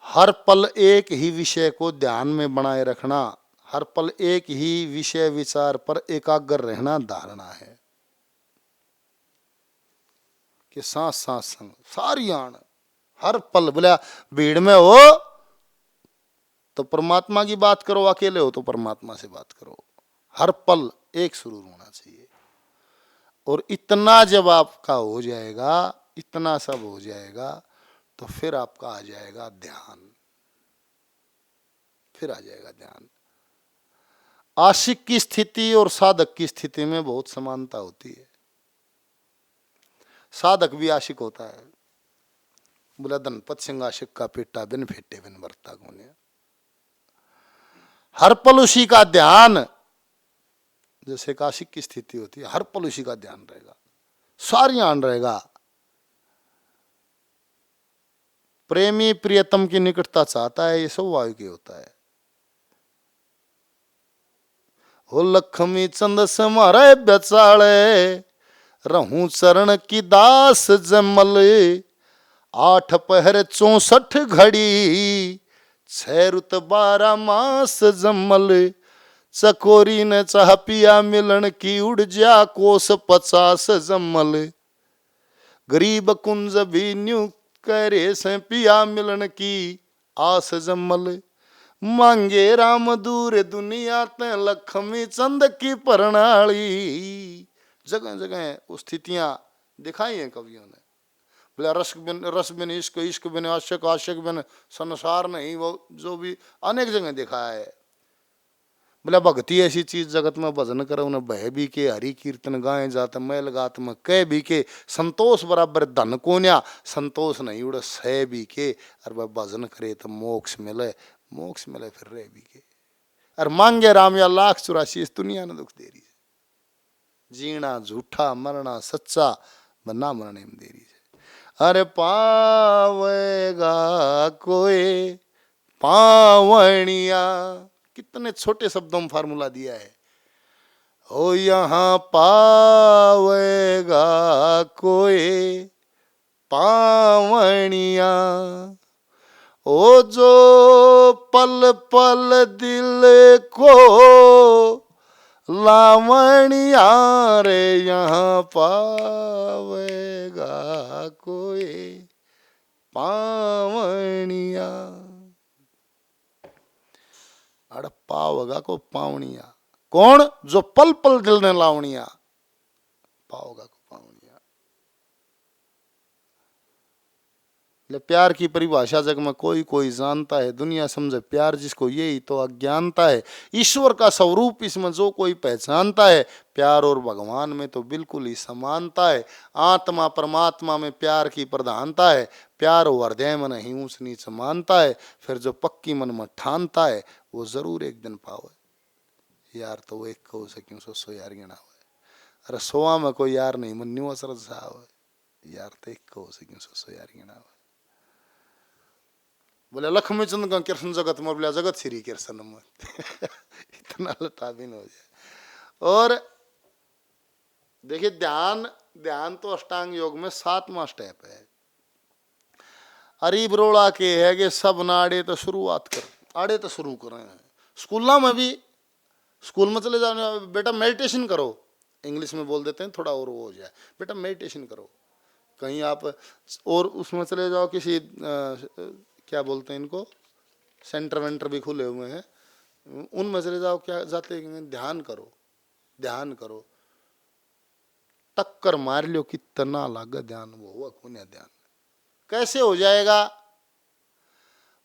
[SPEAKER 2] हर पल एक ही विषय को ध्यान में बनाए रखना, हर पल एक ही विषय विचार पर एकाग्र रहना धारणा है। कि सांस सांस संग सारी आन, हर पल। बोला भीड़ में हो तो परमात्मा की बात करो, अकेले हो तो परमात्मा से बात करो। हर पल एक सुरूर होना चाहिए। और इतना जब आपका हो जाएगा, इतना सब हो जाएगा, तो फिर आपका आ जाएगा ध्यान। फिर आ जाएगा ध्यान। आशिक की स्थिति और साधक की स्थिति में बहुत समानता होती है। साधक भी आशिक होता है। बोला धनपत सिंह आशिक का पेटा बिन फेटे बिन बरता कोने। हर पल उसी का ध्यान, जैसे एक आशिक की स्थिति होती है, हर पल उसी का ध्यान रहेगा, सारी आन रहेगा। प्रेमी प्रियतम की निकटता चाहता है, ये स्वाभाविक होता है। हो लक्ष्मी चंद से मारे बेचाले, रहूं चरण की दास जमल। 8 पहर 64 घड़ी, 6 रुत 12 मास जमल। चकोरी ने चाह पिया मिलन की, उड़ जा कोस 50 जमल। गरीब कुंज भी न्यू करे से पिया मिलन की आस जमल, मांगे राम दूर दुनिया ते लक्ष्मी चंद की प्रणाली। जगह जगह वो स्थितियां दिखाई हैं कवियों ने। बोले रस बिन इश्क, इश्क बिन आशिक, आशिक बिन संसार नहीं, वो जो भी अनेक जगह दिखाया है। बोले भक्ति ऐसी चीज जगत में भजन करे उन्हें बह भी के, हरि कीर्तन गाए जात मैल गात में कह भी के, संतोष बराबर धन कोन्या, संतोष नहीं उड़ सह भी के, और वह भजन करे तो मोक्ष मिले, मोक्ष मिले फिर रह भी के। और मांगे राम या लाख 84 इस दुनिया ने दुख देरी है, जीना झूठा मरना सच्चा, बनना मरने में देरी है। अरे पावेगा कोई पावनिया, कितने छोटे शब्दों में फार्मूला दिया है। हो यहाँ पावेगा कोई पावनिया, ओ जो पल पल दिल को लावणिया रे, यहाँ पावेगा कोई पावनिया। अड़ पावगा को पावनिया, कौन? जो पल पल दिल ने लावणिया, पावगा को पावनिया। ले प्यार की परिभाषा जग में कोई कोई जानता है, दुनिया समझे प्यार जिसको यही तो अज्ञानता है। ईश्वर का स्वरूप इसमें जो कोई पहचानता है, प्यार और भगवान में तो बिल्कुल ही समानता है। आत्मा परमात्मा में प्यार की प्रधानता है, प्यार हृदय में नहीं ऊंच नीच मानता है। फिर जो पक्की मन में ठानता है वो जरूर एक दिन पावे। यार तो वो एक कहो से क्यों सो यार गिना हुआ, अरे सोआ में कोई यार नहीं मन न्यू असर सा हो, यार तो एक कहो से क्यों सो यार गिना हुआ। बोले लक्ष्मी चंद का कृष्ण जगत में, बोले जगत श्री कृष्ण में इतना लता भी न हो जाए। और देखिए ध्यान, ध्यान तो अष्टांग योग में 7वां स्टेप है। अरीब रोड़ा के है कि सब नाड़े तो शुरुआत कर, आड़े तो शुरू कर रहे हैं। स्कूलों में भी, स्कूल में चले जाओ बेटा मेडिटेशन करो, इंग्लिश में बोल देते हैं थोड़ा और वो हो जाए, बेटा मेडिटेशन करो। कहीं आप और उसमें चले जाओ किसी क्या बोलते हैं इनको, सेंटर वेंटर भी खुले हुए हैं, उनमें चले जाओ, क्या जाते हैं, ध्यान करो, ध्यान करो। टक्कर मार लो कितना लागा ध्यान, वो हुआ पुण्य ध्यान। कैसे हो जाएगा?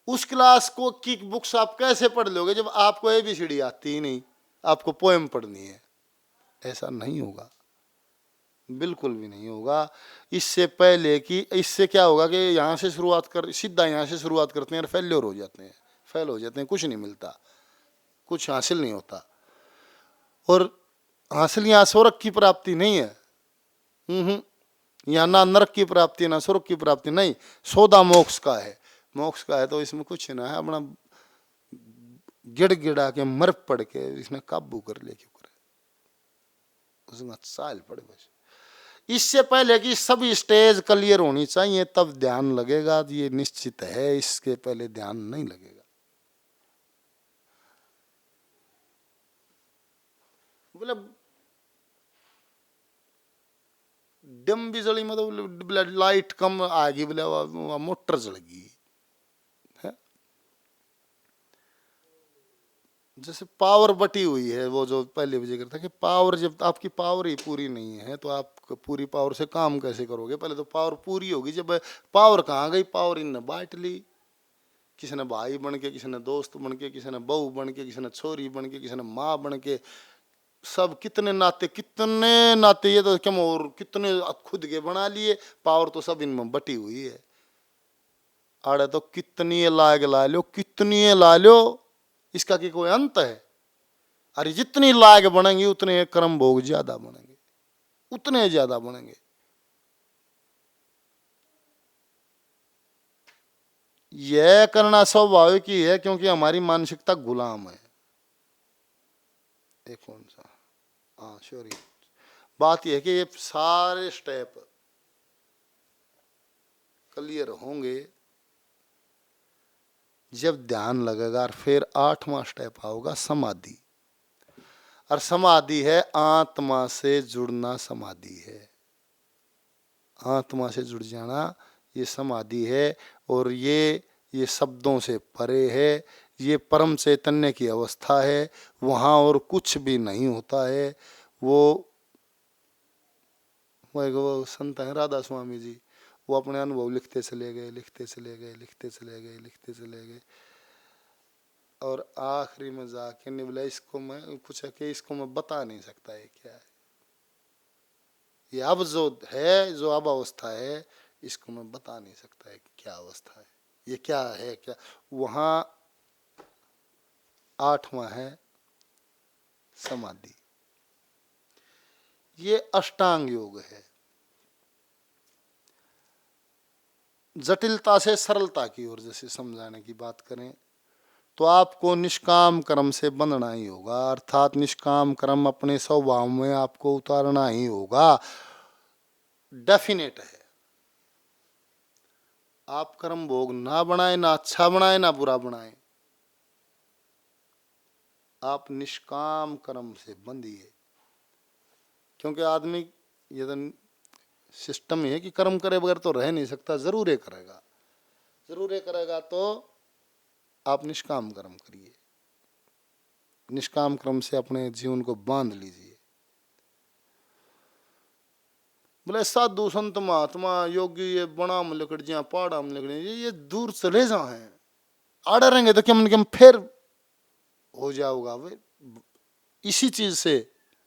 [SPEAKER 2] उस क्लास को की बुक्स आप कैसे पढ़ लोगे जब आपको ABCD आती ही नहीं, आपको पोएम पढ़नी है? ऐसा नहीं होगा, बिल्कुल भी नहीं होगा। इससे पहले कि, इससे क्या होगा कि यहाँ से शुरुआत कर, सीधा यहाँ से शुरुआत करते हैं और फेल्योर हो जाते हैं, फेल हो जाते हैं, कुछ नहीं मिलता, कुछ हासिल नहीं होता। और हासिल यहाँ स्वर्ग की प्राप्ति नहीं है, यहाँ ना नरक की प्राप्ति ना स्वर्ग की प्राप्ति, नहीं, सौदा मोक्ष का है। मोक्ष का है तो इसमें कुछ ना है, अपना गिड़ गिड़ा के मर पड़ के इसने काबू कर ले, क्यों करे, उसमें साल पड़े बस। इससे पहले कि सभी स्टेज क्लियर होनी चाहिए तब ध्यान लगेगा, ये निश्चित है, इसके पहले ध्यान नहीं लगेगा। बोले डिम बिजली में तो लाइट कम आ गई, बोले मोटर जल गई है। जैसे पावर बटी हुई है, वो जो पहले भी जिक्र था कि पावर, जब आपकी पावर ही पूरी नहीं है तो आप पूरी पावर से काम कैसे करोगे? पहले तो पावर पूरी होगी, जब पावर कहाँ गई, पावर इनने बांट ली, किसी ने भाई बन के, किसी ने दोस्त बन के, किसी ने बहू बन के, किसी ने छोरी बन के, किसी ने माँ बन के, सब कितने नाते ये तो कम, और कितने खुद के बना लिए। पावर तो सब इनमें बटी हुई है। आड़े तो कितनी लाग ला लो, कितनी ला लो, इसका की कोई अंत है? अरे जितनी लाग बनेंगी उतने कर्म भोग ज्यादा बनेंगे, उतने ज्यादा बनेंगे। यह करना स्वाभाविक ही है, क्योंकि हमारी मानसिकता गुलाम है। एक कौन सा, हाँ श्योर। बात यह है कि ये सारे स्टेप क्लियर होंगे जब ध्यान लगेगा। और फिर 8वां स्टेप आओगा समाधि। और समाधि है आत्मा से जुड़ना, समाधि है आत्मा से जुड़ जाना। ये समाधि है, और ये शब्दों से परे है, ये परम चैतन्य की अवस्था है। वहाँ और कुछ भी नहीं होता है। वो संत हैं राधा स्वामी जी, वो अपने अनुभव लिखते चले गए, लिखते चले गए, लिखते चले गए, लिखते चले गए, और आखिरी में जाके ने बोला, इसको मैं पूछा कि इसको मैं बता नहीं सकता है क्या है ये, अब जो है, जो अब अवस्था है, इसको मैं बता नहीं सकता है कि क्या अवस्था है, ये क्या है क्या। वहाँ 8वां है समाधि, ये अष्टांग योग है। जटिलता से सरलता की ओर जैसे समझाने की बात करें तो आपको निष्काम कर्म से बंधना ही होगा, अर्थात निष्काम कर्म अपने स्वभाव में आपको उतारना ही होगा। डेफिनेट है। आप कर्म भोग ना बनाए, ना अच्छा बनाए, ना बुरा बनाए, आप निष्काम कर्म से बंधिए। क्योंकि आदमी, ये तो सिस्टम ही है कि कर्म करे बगैर तो रह नहीं सकता, जरूर ये करेगा, जरूर ये करेगा। तो आप निष्काम कर्म करिए, निष्काम कर्म से अपने जीवन को बांध लीजिए। बोले साधु संत महात्मा योगी ये बना में लकड़ियां पहाड़ा में लकड़ियां ये दूर चले जाए, आड़े रहेंगे तो क्या फिर हो जाओगा। वे इसी चीज से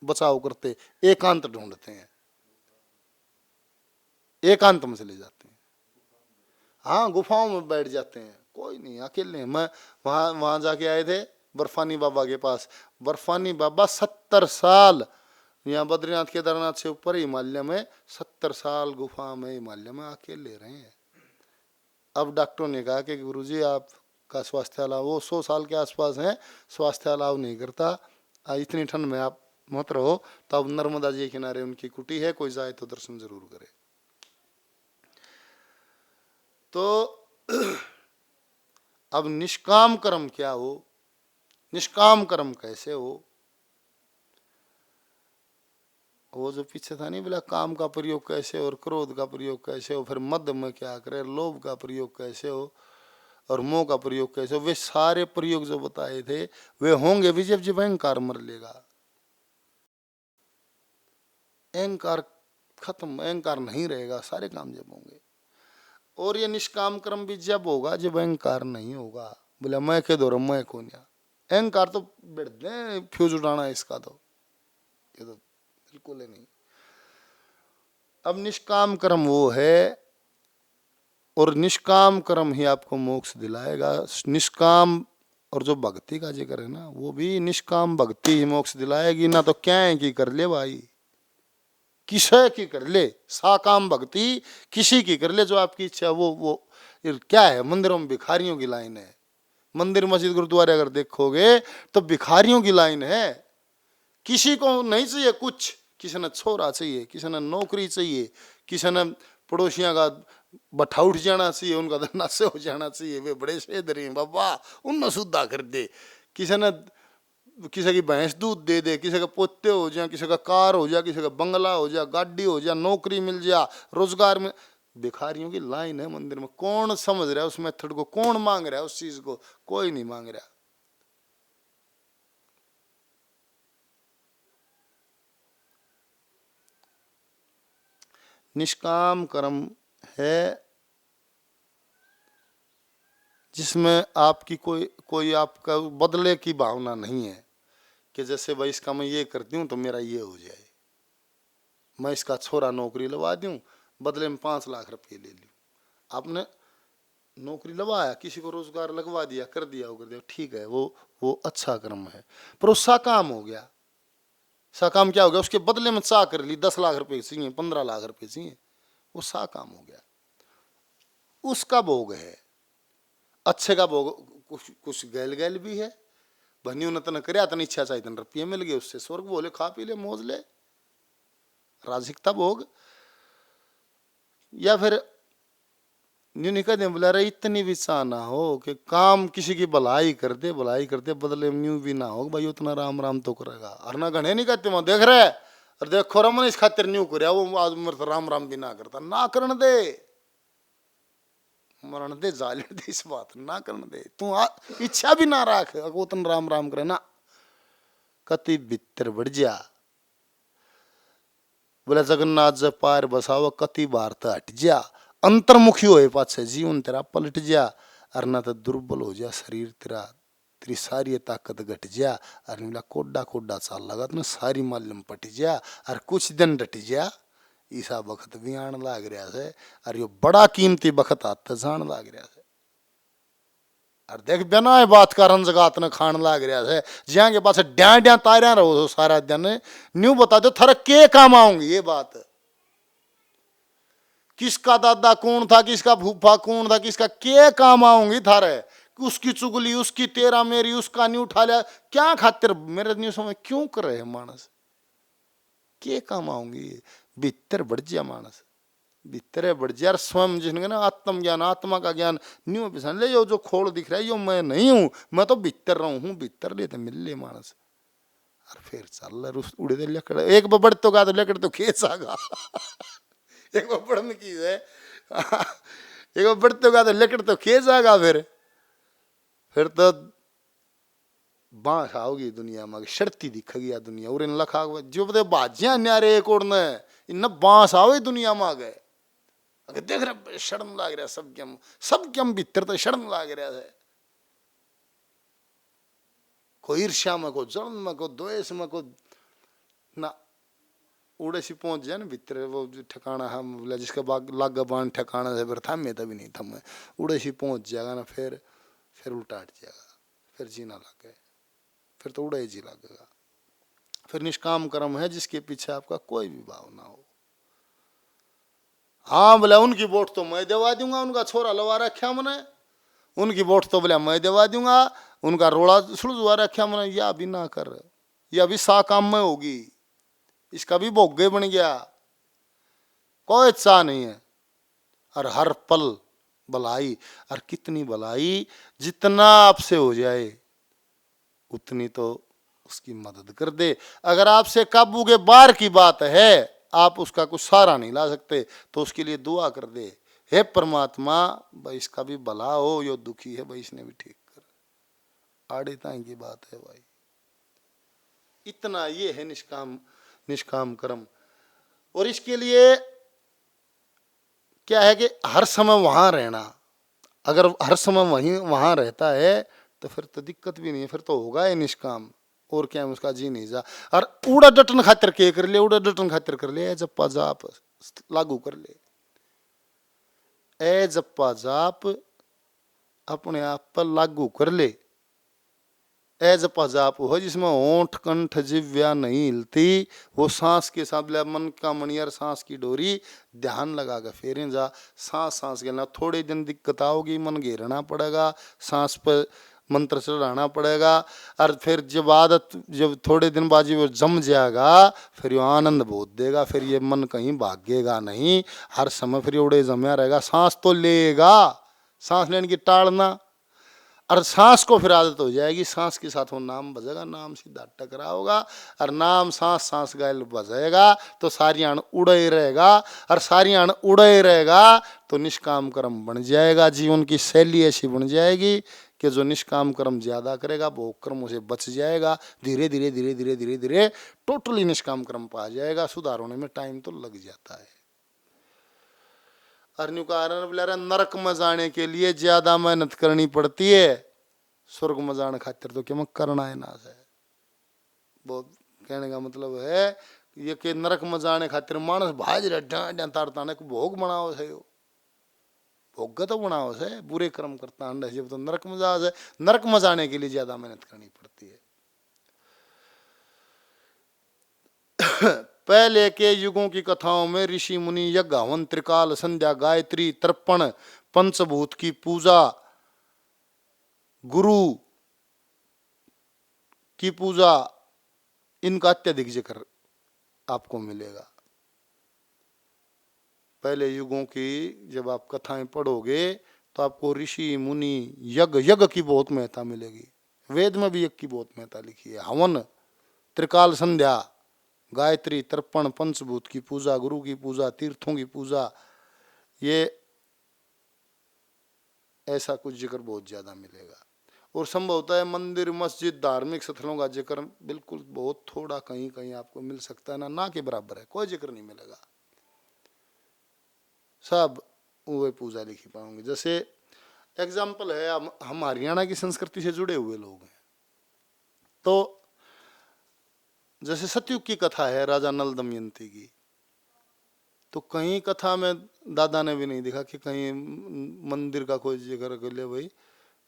[SPEAKER 2] बचाव करते, एकांत ढूंढते हैं, एकांत में चले जाते हैं। हाँ, गुफाओं में बैठ जाते हैं, कोई नहीं, अकेले हैं। मैं वहां जाके आए थे बर्फानी बाबा के पास। बर्फानी बाबा 70 साल, यहाँ बद्रीनाथ केदारनाथ से ऊपर हिमालय में 70 साल गुफा में हिमालय में अकेले रहे हैं। अब डॉक्टरों ने कहा कि गुरुजी आपका स्वास्थ्य अलाव, वो 100 साल के आसपास हैं, स्वास्थ्य अलाव नहीं करता, इतनी ठंड में आप मत रहो। तो अब नर्मदा जी के किनारे उनकी कुटी है, कोई जाए तो दर्शन जरूर करे। तो अब निष्काम कर्म क्या हो, निष्काम कर्म कैसे हो, वो जो पीछे था नहीं बोला, काम का प्रयोग कैसे और क्रोध का प्रयोग कैसे हो, फिर मद में क्या करे, लोभ का प्रयोग कैसे हो और मोह का प्रयोग कैसे हो, वे सारे प्रयोग जो बताए थे वे होंगे भी जब अहंकार मर लेगा। अहंकार खत्म, अहंकार नहीं रहेगा, सारे काम जब होंगे। और ये निष्काम कर्म भी जब होगा जब अहंकार नहीं होगा। बोला मैं के दो मैं कौन, अहंकार तो बैठ दे, फ्यूज उड़ाना इसका तो, ये तो बिल्कुल ही नहीं। अब निष्काम कर्म वो है, और निष्काम कर्म ही आपको मोक्ष दिलाएगा। निष्काम, और जो भक्ति का जिक्र है ना, वो भी निष्काम भक्ति ही मोक्ष दिलाएगी। ना तो क्या है कि कर ले भाई, किसे की कर ले, साकाम भक्ति किसी की कर ले, जो आपकी इच्छा। वो क्या है, मंदिरों में भिखारियों की लाइन है। मंदिर मस्जिद गुरुद्वारे अगर देखोगे तो भिखारियों की लाइन है। किसी को नहीं चाहिए कुछ, किसी ने छोरा चाहिए, किसी ने नौकरी चाहिए, किसी ने पड़ोसियों का बठा उठ जाना चाहिए, उनका धंधा से हो जाना चाहिए, वे बड़े सेदरी हैं बाबा, उनने सुद्धा कर दे। किसी ने, किसी की भैंस दूध दे दे, किसी का पोते हो जाए, किसी का कार हो जाए, किसी का बंगला हो जाए, गाड़ी हो जाए, नौकरी मिल जाए, रोजगार में। भिखारियों की लाइन है मंदिर में। कौन समझ रहा है उस मेथड को, कौन मांग रहा है उस चीज को, कोई नहीं मांग रहा। निष्काम कर्म है जिसमें आपकी कोई आपका बदले की भावना नहीं है कि जैसे भाई इसका मैं ये करती हूँ तो मेरा ये हो जाए, मैं इसका छोरा नौकरी लगा दूँ बदले में 5 लाख रुपये ले लूँ। आपने नौकरी लगवाया, किसी को रोजगार लगवा दिया, कर दिया, वो कर दिया, ठीक है, वो अच्छा कर्म है। पर वो साकाम हो गया। साकाम क्या हो गया, उसके बदले में चा कर ली, 10 लाख रुपए चाहिए, 15 लाख रुपए चाहिए, वो साकाम हो गया। उसका भोग है, अच्छे का भोग कुछ गैल गैल भी है। बनियों ने तन कर तन इच्छा चाहिए तन रुपये मिल गए, उससे स्वर्ग बोले, खा पी ले, मौज ले, राजिकता भोग। या फिर न्यू निकल दे, बोला रहे इतनी भी चा ना हो कि काम किसी की भलाई कर दे, भलाई करते बदले में न्यू भी ना हो भाई उतना राम राम तो करेगा। और ना गणे नहीं कहते, वहां देख रहे और देखो रमन इस खातिर न्यू कर वो आज मेरे राम राम भी ना करता, ना करने दे। मरण दे जाले दे, इस बात ना करने दे, तू इच्छा भी ना रख अकोतन राम राम करे ना, कति भीतर बढ़ जा। बोले जगन्नाथ जब पार बसाव कति बार तो हट जा, अंतर्मुखी होए पाछे जीवन तेरा पलट जा, और ना तो दुर्बल हो जा शरीर तेरा, तेरी सारी ताकत घट जा, और मिला कोडा कोडा चाल लगा तो सारी मालूम पट जा, और कुछ दिन डट जा, ईसा बखत भी आन लाग रहा है, और यो बड़ा कीमती बखत आते जान लाग रहा है। और देख बिना ये बात का रंजगात न खान लाग रहा है, ज्यां के पास डैं डैं तारिया रहो सारा दिन, न्यू बता दो थर के काम आऊंगी ये बात, किसका दादा कौन था, किसका फूफा कौन था, किसका के काम आऊंगी थारे, उसकी चुगली उसकी तेरा मेरी उसका नहीं उठा लिया, क्या खातिर मेरे नहीं समझ क्यों कर रहे हैं मानस, के काम आऊंगी, भीतर बढ़ जा मानस, भीतर बढ़ जा, स्वयं जिसने ना आत्म ज्ञान आत्मा का ज्ञान न्यू पिछान ले, जो खोल दिख रहा है यो मैं नहीं हूं, मैं तो भीतर रहूं हूं, भीतर ले तो मिल ले मानस, और फिर चल उड़े दे लकड़, एक बबड़ तो गा तो लकड़ तो खेच आगा एक बबड़ में की है एक बबड़ तो गा तो लकड़ तो खेच आगा, फिर तो बांस आओगी दुनिया में, शर्ती दिखेगी या दुनिया, और इन लखा जो बते बाजियां न्यारे एक और इन बांस आओ दुनिया में आ गए, अगर देख रहे शर्म लाग रहा सबके हम भीतर तो शर्म लाग रहा है, कोई ईर्ष्या में को जलन में को द्वेष में को ना, उड़े सी पहुंच जाए ना भीतर वो ठिकाना हम बोला जिसका लाग बाण ठिकाना से फिर थमे तभी नहीं थमे, उड़े सी पहुंच जाएगा ना, फिर उल्टा हट जाएगा, फिर जीना लग गए, फिर तो उड़ा ही जी लगेगा, फिर निष्काम कर्म है जिसके पीछे आपका कोई भी भाव ना हो। हाँ बोले उनकी वोट तो मैं दिवा दूंगा, उनका छोरा लवा रखा मैंने, उनकी वोट तो बोले मैं दिवा दूंगा, उनका रोड़ा सुलझवा रखा मैंने, या भी ना कर, या भी सा काम में होगी, इसका भी भोगे बन गया, कोई इच्छा नहीं है, और हर पल भलाई, और कितनी भलाई जितना आपसे हो जाए उतनी तो उसकी मदद कर दे, अगर आपसे काबू के बाहर की बात है, आप उसका कुछ सहारा नहीं ला सकते, तो उसके लिए दुआ कर दे, हे परमात्मा भाई इसका भी भला हो, यो दुखी है भाई इसने भी ठीक कर, आड़े ताई की बात है भाई, इतना ये है निष्काम कर्म। और इसके लिए क्या है कि हर समय वहां रहना, अगर हर समय वहां रहता है तो फिर तो दिक्कत भी नहीं है, फिर तो होगा है निष्काम, और क्या है उसका जी नहीं जा, और उड़ा डटन खातिर के कर ले, उड़ा डटन खातिर कर ले, जप्पा जाप लागू कर ले, ए जप्पा जाप अपने आप पर लागू कर ले, ए जप्पा जाप हो जिसमें होंठ कंठ जिव्या नहीं हिलती, वो सांस के साथ मन का मणियर सांस की डोरी ध्यान लगा कर फेरे जा, सांस के ना थोड़े दिन दिक्कत आओगी, मन घेरना पड़ेगा, सांस पर मंत्र चढ़ाना पड़ेगा, और फिर जब आदत जब थोड़े दिन बाद वो जम जाएगा, फिर ये आनंद बहुत देगा, फिर ये मन कहीं भागेगा नहीं, हर समय फिर उड़े जमया रहेगा, सांस तो लेगा, सांस लेने की टालना, और सांस को फिर आदत हो जाएगी, सांस के साथ वो नाम बजेगा, नाम सीधा टकरा होगा, और नाम सांस गायल बजेगा तो सारियाण उड़े रहेगा, और सारियाण उड़े रहेगा तो निष्काम कर्म बन जाएगा, जीवन की शैली ऐसी बन जाएगी कि जो निष्काम कर्म ज्यादा करेगा वो कर्मों से बच जाएगा, धीरे धीरे धीरे धीरे धीरे धीरे टोटली निष्काम कर्म पा जाएगा, सुधार होने में टाइम तो लग जाता है। और नरक में जाने के लिए ज्यादा मेहनत करनी पड़ती है, स्वर्ग में जाने खातिर तो क्या करना है ना है, बहुत कहने का मतलब है ये कि नरक में जाने खातिर मानस भाज रहा तारता भोग बनाओ है, भोग तो बनाओ से बुरे कर्म करता है, जब तो नरक में जा, नरक में जाने के लिए ज्यादा मेहनत करनी पड़ती है। पहले के युगों की कथाओं में ऋषि मुनि यज्ञ हवन त्रिकाल संध्या गायत्री तर्पण पंचभूत की पूजा गुरु की पूजा इनका अत्यधिक जिक्र आपको मिलेगा। पहले युगों की जब आप कथाएं पढ़ोगे तो आपको ऋषि मुनि यज्ञ की बहुत महत्ता मिलेगी, वेद में भी यज्ञ की बहुत महत्ता लिखी है। हवन त्रिकाल संध्या गायत्री तर्पण पंचभूत की पूजा गुरु की पूजा तीर्थों की पूजा, ये ऐसा कुछ जिक्र बहुत ज़्यादा मिलेगा। और संभवतः मंदिर मस्जिद धार्मिक स्थलों का जिक्र बिल्कुल बहुत थोड़ा कहीं कहीं आपको मिल सकता है, ना के बराबर है, कोई जिक्र नहीं मिलेगा। सब वो पूजा लिखी पाओगे। जैसे एग्जाम्पल है, हम हरियाणा की संस्कृति से जुड़े हुए लोग हैं, तो जैसे सतयुग की कथा है राजा नल दमयंती की, तो कहीं कथा में दादा ने भी नहीं देखा कि कहीं मंदिर का कोई जिक्र कर ले भाई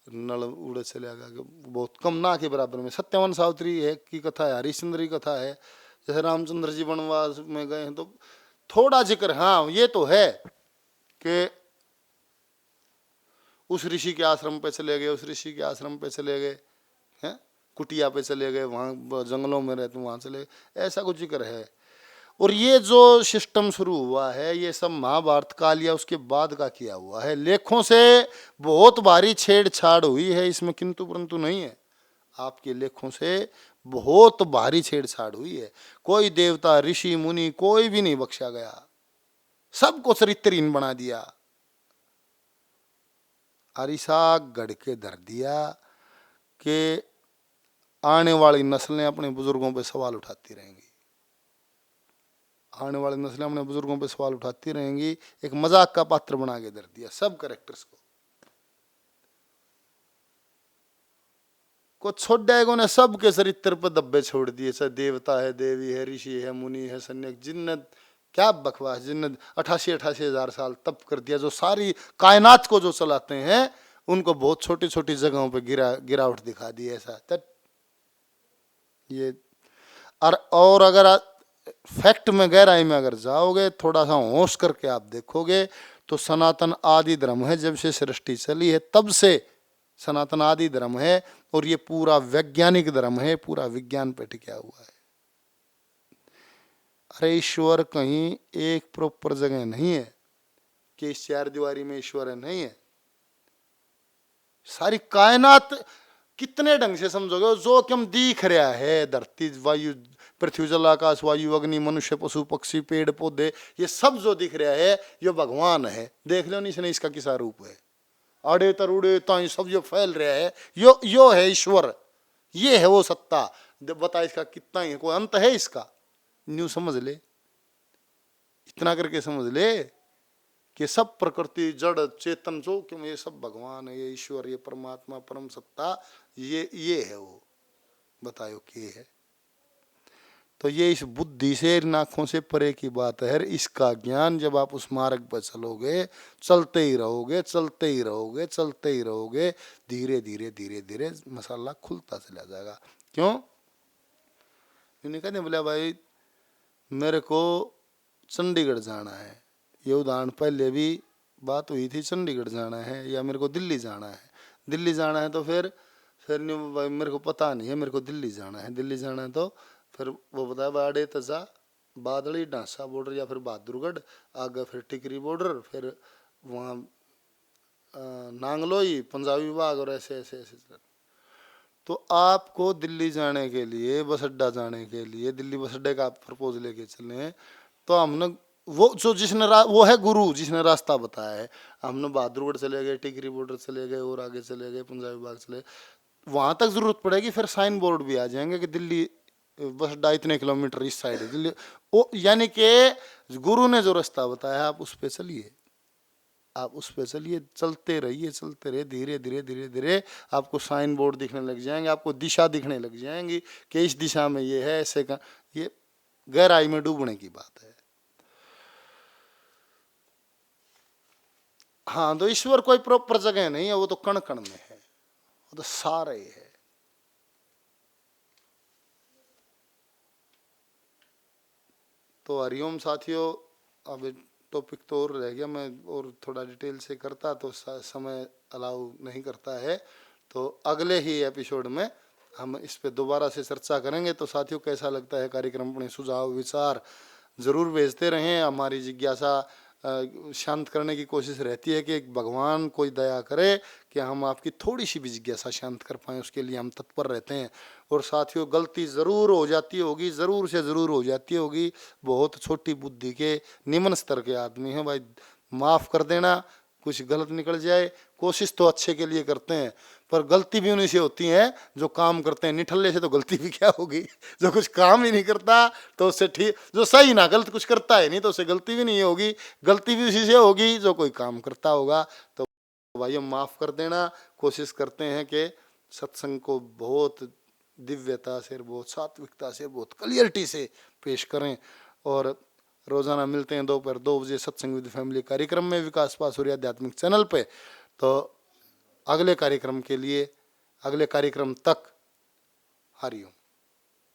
[SPEAKER 2] नल उड़े चले गया, बहुत कम, ना के बराबर में। सत्यवान सावित्री है की कथा है, हरिश्चंद्र की कथा है, जैसे रामचंद्र जी वनवास में गए हैं तो थोड़ा जिक्र, हाँ ये तो है कि उस ऋषि के आश्रम पे चले गए, उस ऋषि के आश्रम पे चले गए हैं, कुटिया पे चले गए, वहाँ जंगलों में रहते वहाँ चले गए, ऐसा कुछ जिक्र है। और ये जो सिस्टम शुरू हुआ है ये सब महाभारत काल या उसके बाद का किया हुआ है। लेखों से बहुत भारी छेड़छाड़ हुई है इसमें, किंतु परंतु नहीं है। आपके लेखों से बहुत भारी छेड़छाड़ हुई है। कोई देवता ऋषि मुनि कोई भी नहीं बख्शा गया, सबको चरित्रहीन बना दिया, अरिसा गढ़ के धर दिया कि आने वाली नस्लें अपने बुजुर्गों पे सवाल उठाती रहेंगी, आने वाली नस्लें अपने बुजुर्गों पे सवाल उठाती रहेंगी। एक मजाक का पात्र बना के धर दिया सब कैरेक्टर्स को छोड़ जाएगा ने, सबके चरित्र पर धब्बे छोड़ दिए, चाहे देवता है, देवी है, ऋषि है, मुनि है, सन्यासी, जिन्नत, क्या बकवास, जिन्नत 88 हजार साल तप कर दिया, जो सारी कायनात को जो चलाते हैं उनको बहुत छोटी छोटी जगहों पे गिरावट दिखा दी ऐसा ये। और अगर फैक्ट में गहराई में अगर जाओगे, थोड़ा सा होश करके आप देखोगे तो सनातन आदि धर्म है, जब से सृष्टि चली है तब से सनातन आदि धर्म है, और ये पूरा वैज्ञानिक धर्म है, पूरा विज्ञान पे टिका हुआ है। अरे ईश्वर कहीं एक प्रॉपर जगह नहीं है कि इस चार दीवारी में ईश्वर है, नहीं है। सारी कायनात कितने ढंग से समझोगे, जो कि हम दिख रहा है, धरती वायु पृथ्वी जल आकाश वायु अग्नि मनुष्य पशु पक्षी पेड़ पौधे, ये सब जो दिख रहा है ये भगवान है। देख लो नहीं इसका किसा रूप है, आड़े तरुड़े ताई सब जो फैल रहा है यो है ईश्वर, ये है वो सत्ता। बता इसका कितना ही, कोई अंत है इसका? न्यू समझ ले, इतना करके समझ ले कि सब प्रकृति जड़ चेतन जो कि ये सब भगवान है, ये ईश्वर, ये परमात्मा परम सत्ता, ये है वो। बताओ क्या है? तो ये इस बुद्धि से नाखों से परे की बात है। इसका ज्ञान जब आप उस मार्ग पर चलोगे, चलते ही रहोगे, चलते ही रहोगे, चलते ही रहोगे, धीरे धीरे धीरे धीरे मसाला खुलता चला जाएगा। क्यों? यूँ कहते बोले भाई मेरे को चंडीगढ़ जाना है, ये उदाहरण पहले भी बात हुई थी, चंडीगढ़ जाना है या मेरे को दिल्ली जाना है। दिल्ली जाना है तो फिर भाई मेरे को पता नहीं है, मेरे को दिल्ली जाना है, दिल्ली जाना है तो फिर वो बताया बाड़े तजा बादली डांसा बॉर्डर या फिर बहादुरगढ़, आगे फिर टिकरी बॉर्डर, फिर वहाँ नांगलोई पंजाबी बाग, और ऐसे ऐसे ऐसे। तो आपको दिल्ली जाने के लिए, बस अड्डा जाने के लिए, दिल्ली बस अड्डे का आप प्रपोज लेके चले, तो हमने वो जो जिसने वो है गुरु जिसने रास्ता बताया है, हमने बहादुरगढ़ चले गए, टिकरी बॉर्डर चले गए, और आगे चले गए पंजाबी बाग चले, वहाँ तक जरूरत पड़ेगी, फिर साइन बोर्ड भी आ जाएंगे कि दिल्ली बस अड्डा इतने किलोमीटर इस साइड है दिल्ली। वो यानी कि गुरु ने जो रास्ता बताया आप उस पर चलिए, आप उस पर चलिए, चलते रहिए, चलते रहिए, धीरे धीरे धीरे धीरे आपको साइन बोर्ड दिखने लग जाएंगे, आपको दिशा दिखने लग जाएंगी कि इस दिशा में ये है, ऐसे का। ये गहराई में डूबने की बात है। हाँ, तो ईश्वर कोई प्रॉपर जगह नहीं है, वो तो कण कण में है, वो तो सारे है। तो हरिओम साथियों, अब टॉपिक तो और रह गया, मैं और थोड़ा डिटेल से करता तो समय अलाउ नहीं करता है, तो अगले ही एपिसोड में हम इस पे दोबारा से चर्चा करेंगे। तो साथियों कैसा लगता है कार्यक्रम, अपने सुझाव विचार जरूर भेजते रहें। हमारी जिज्ञासा शांत करने की कोशिश रहती है कि भगवान कोई दया करे कि हम आपकी थोड़ी सी भी जिज्ञासा शांत कर पाएँ, उसके लिए हम तत्पर रहते हैं। और साथियों गलती ज़रूर हो जाती होगी, ज़रूर से ज़रूर हो जाती होगी, बहुत छोटी बुद्धि के निम्न स्तर के आदमी हैं भाई, माफ़ कर देना, कुछ गलत निकल जाए। कोशिश तो अच्छे के लिए करते हैं, पर गलती भी उन्हीं से होती है जो काम करते हैं। निठल्ले से तो गलती भी क्या होगी, जो कुछ काम ही नहीं करता तो उससे ठीक, जो सही ना गलत कुछ करता है नहीं तो उससे गलती भी नहीं होगी। गलती भी उसी से होगी जो कोई काम करता होगा। तो भाइयों माफ़ कर देना। कोशिश करते हैं कि सत्संग को बहुत दिव्यता से, बहुत सात्विकता से, बहुत क्लियरिटी से पेश करें। और रोज़ाना मिलते हैं दोपहर 2 बजे सत्संग विद फैमिली कार्यक्रम में, विकास पासूरी आध्यात्मिक चैनल पे। तो अगले कार्यक्रम के लिए, अगले कार्यक्रम तक हरिओम।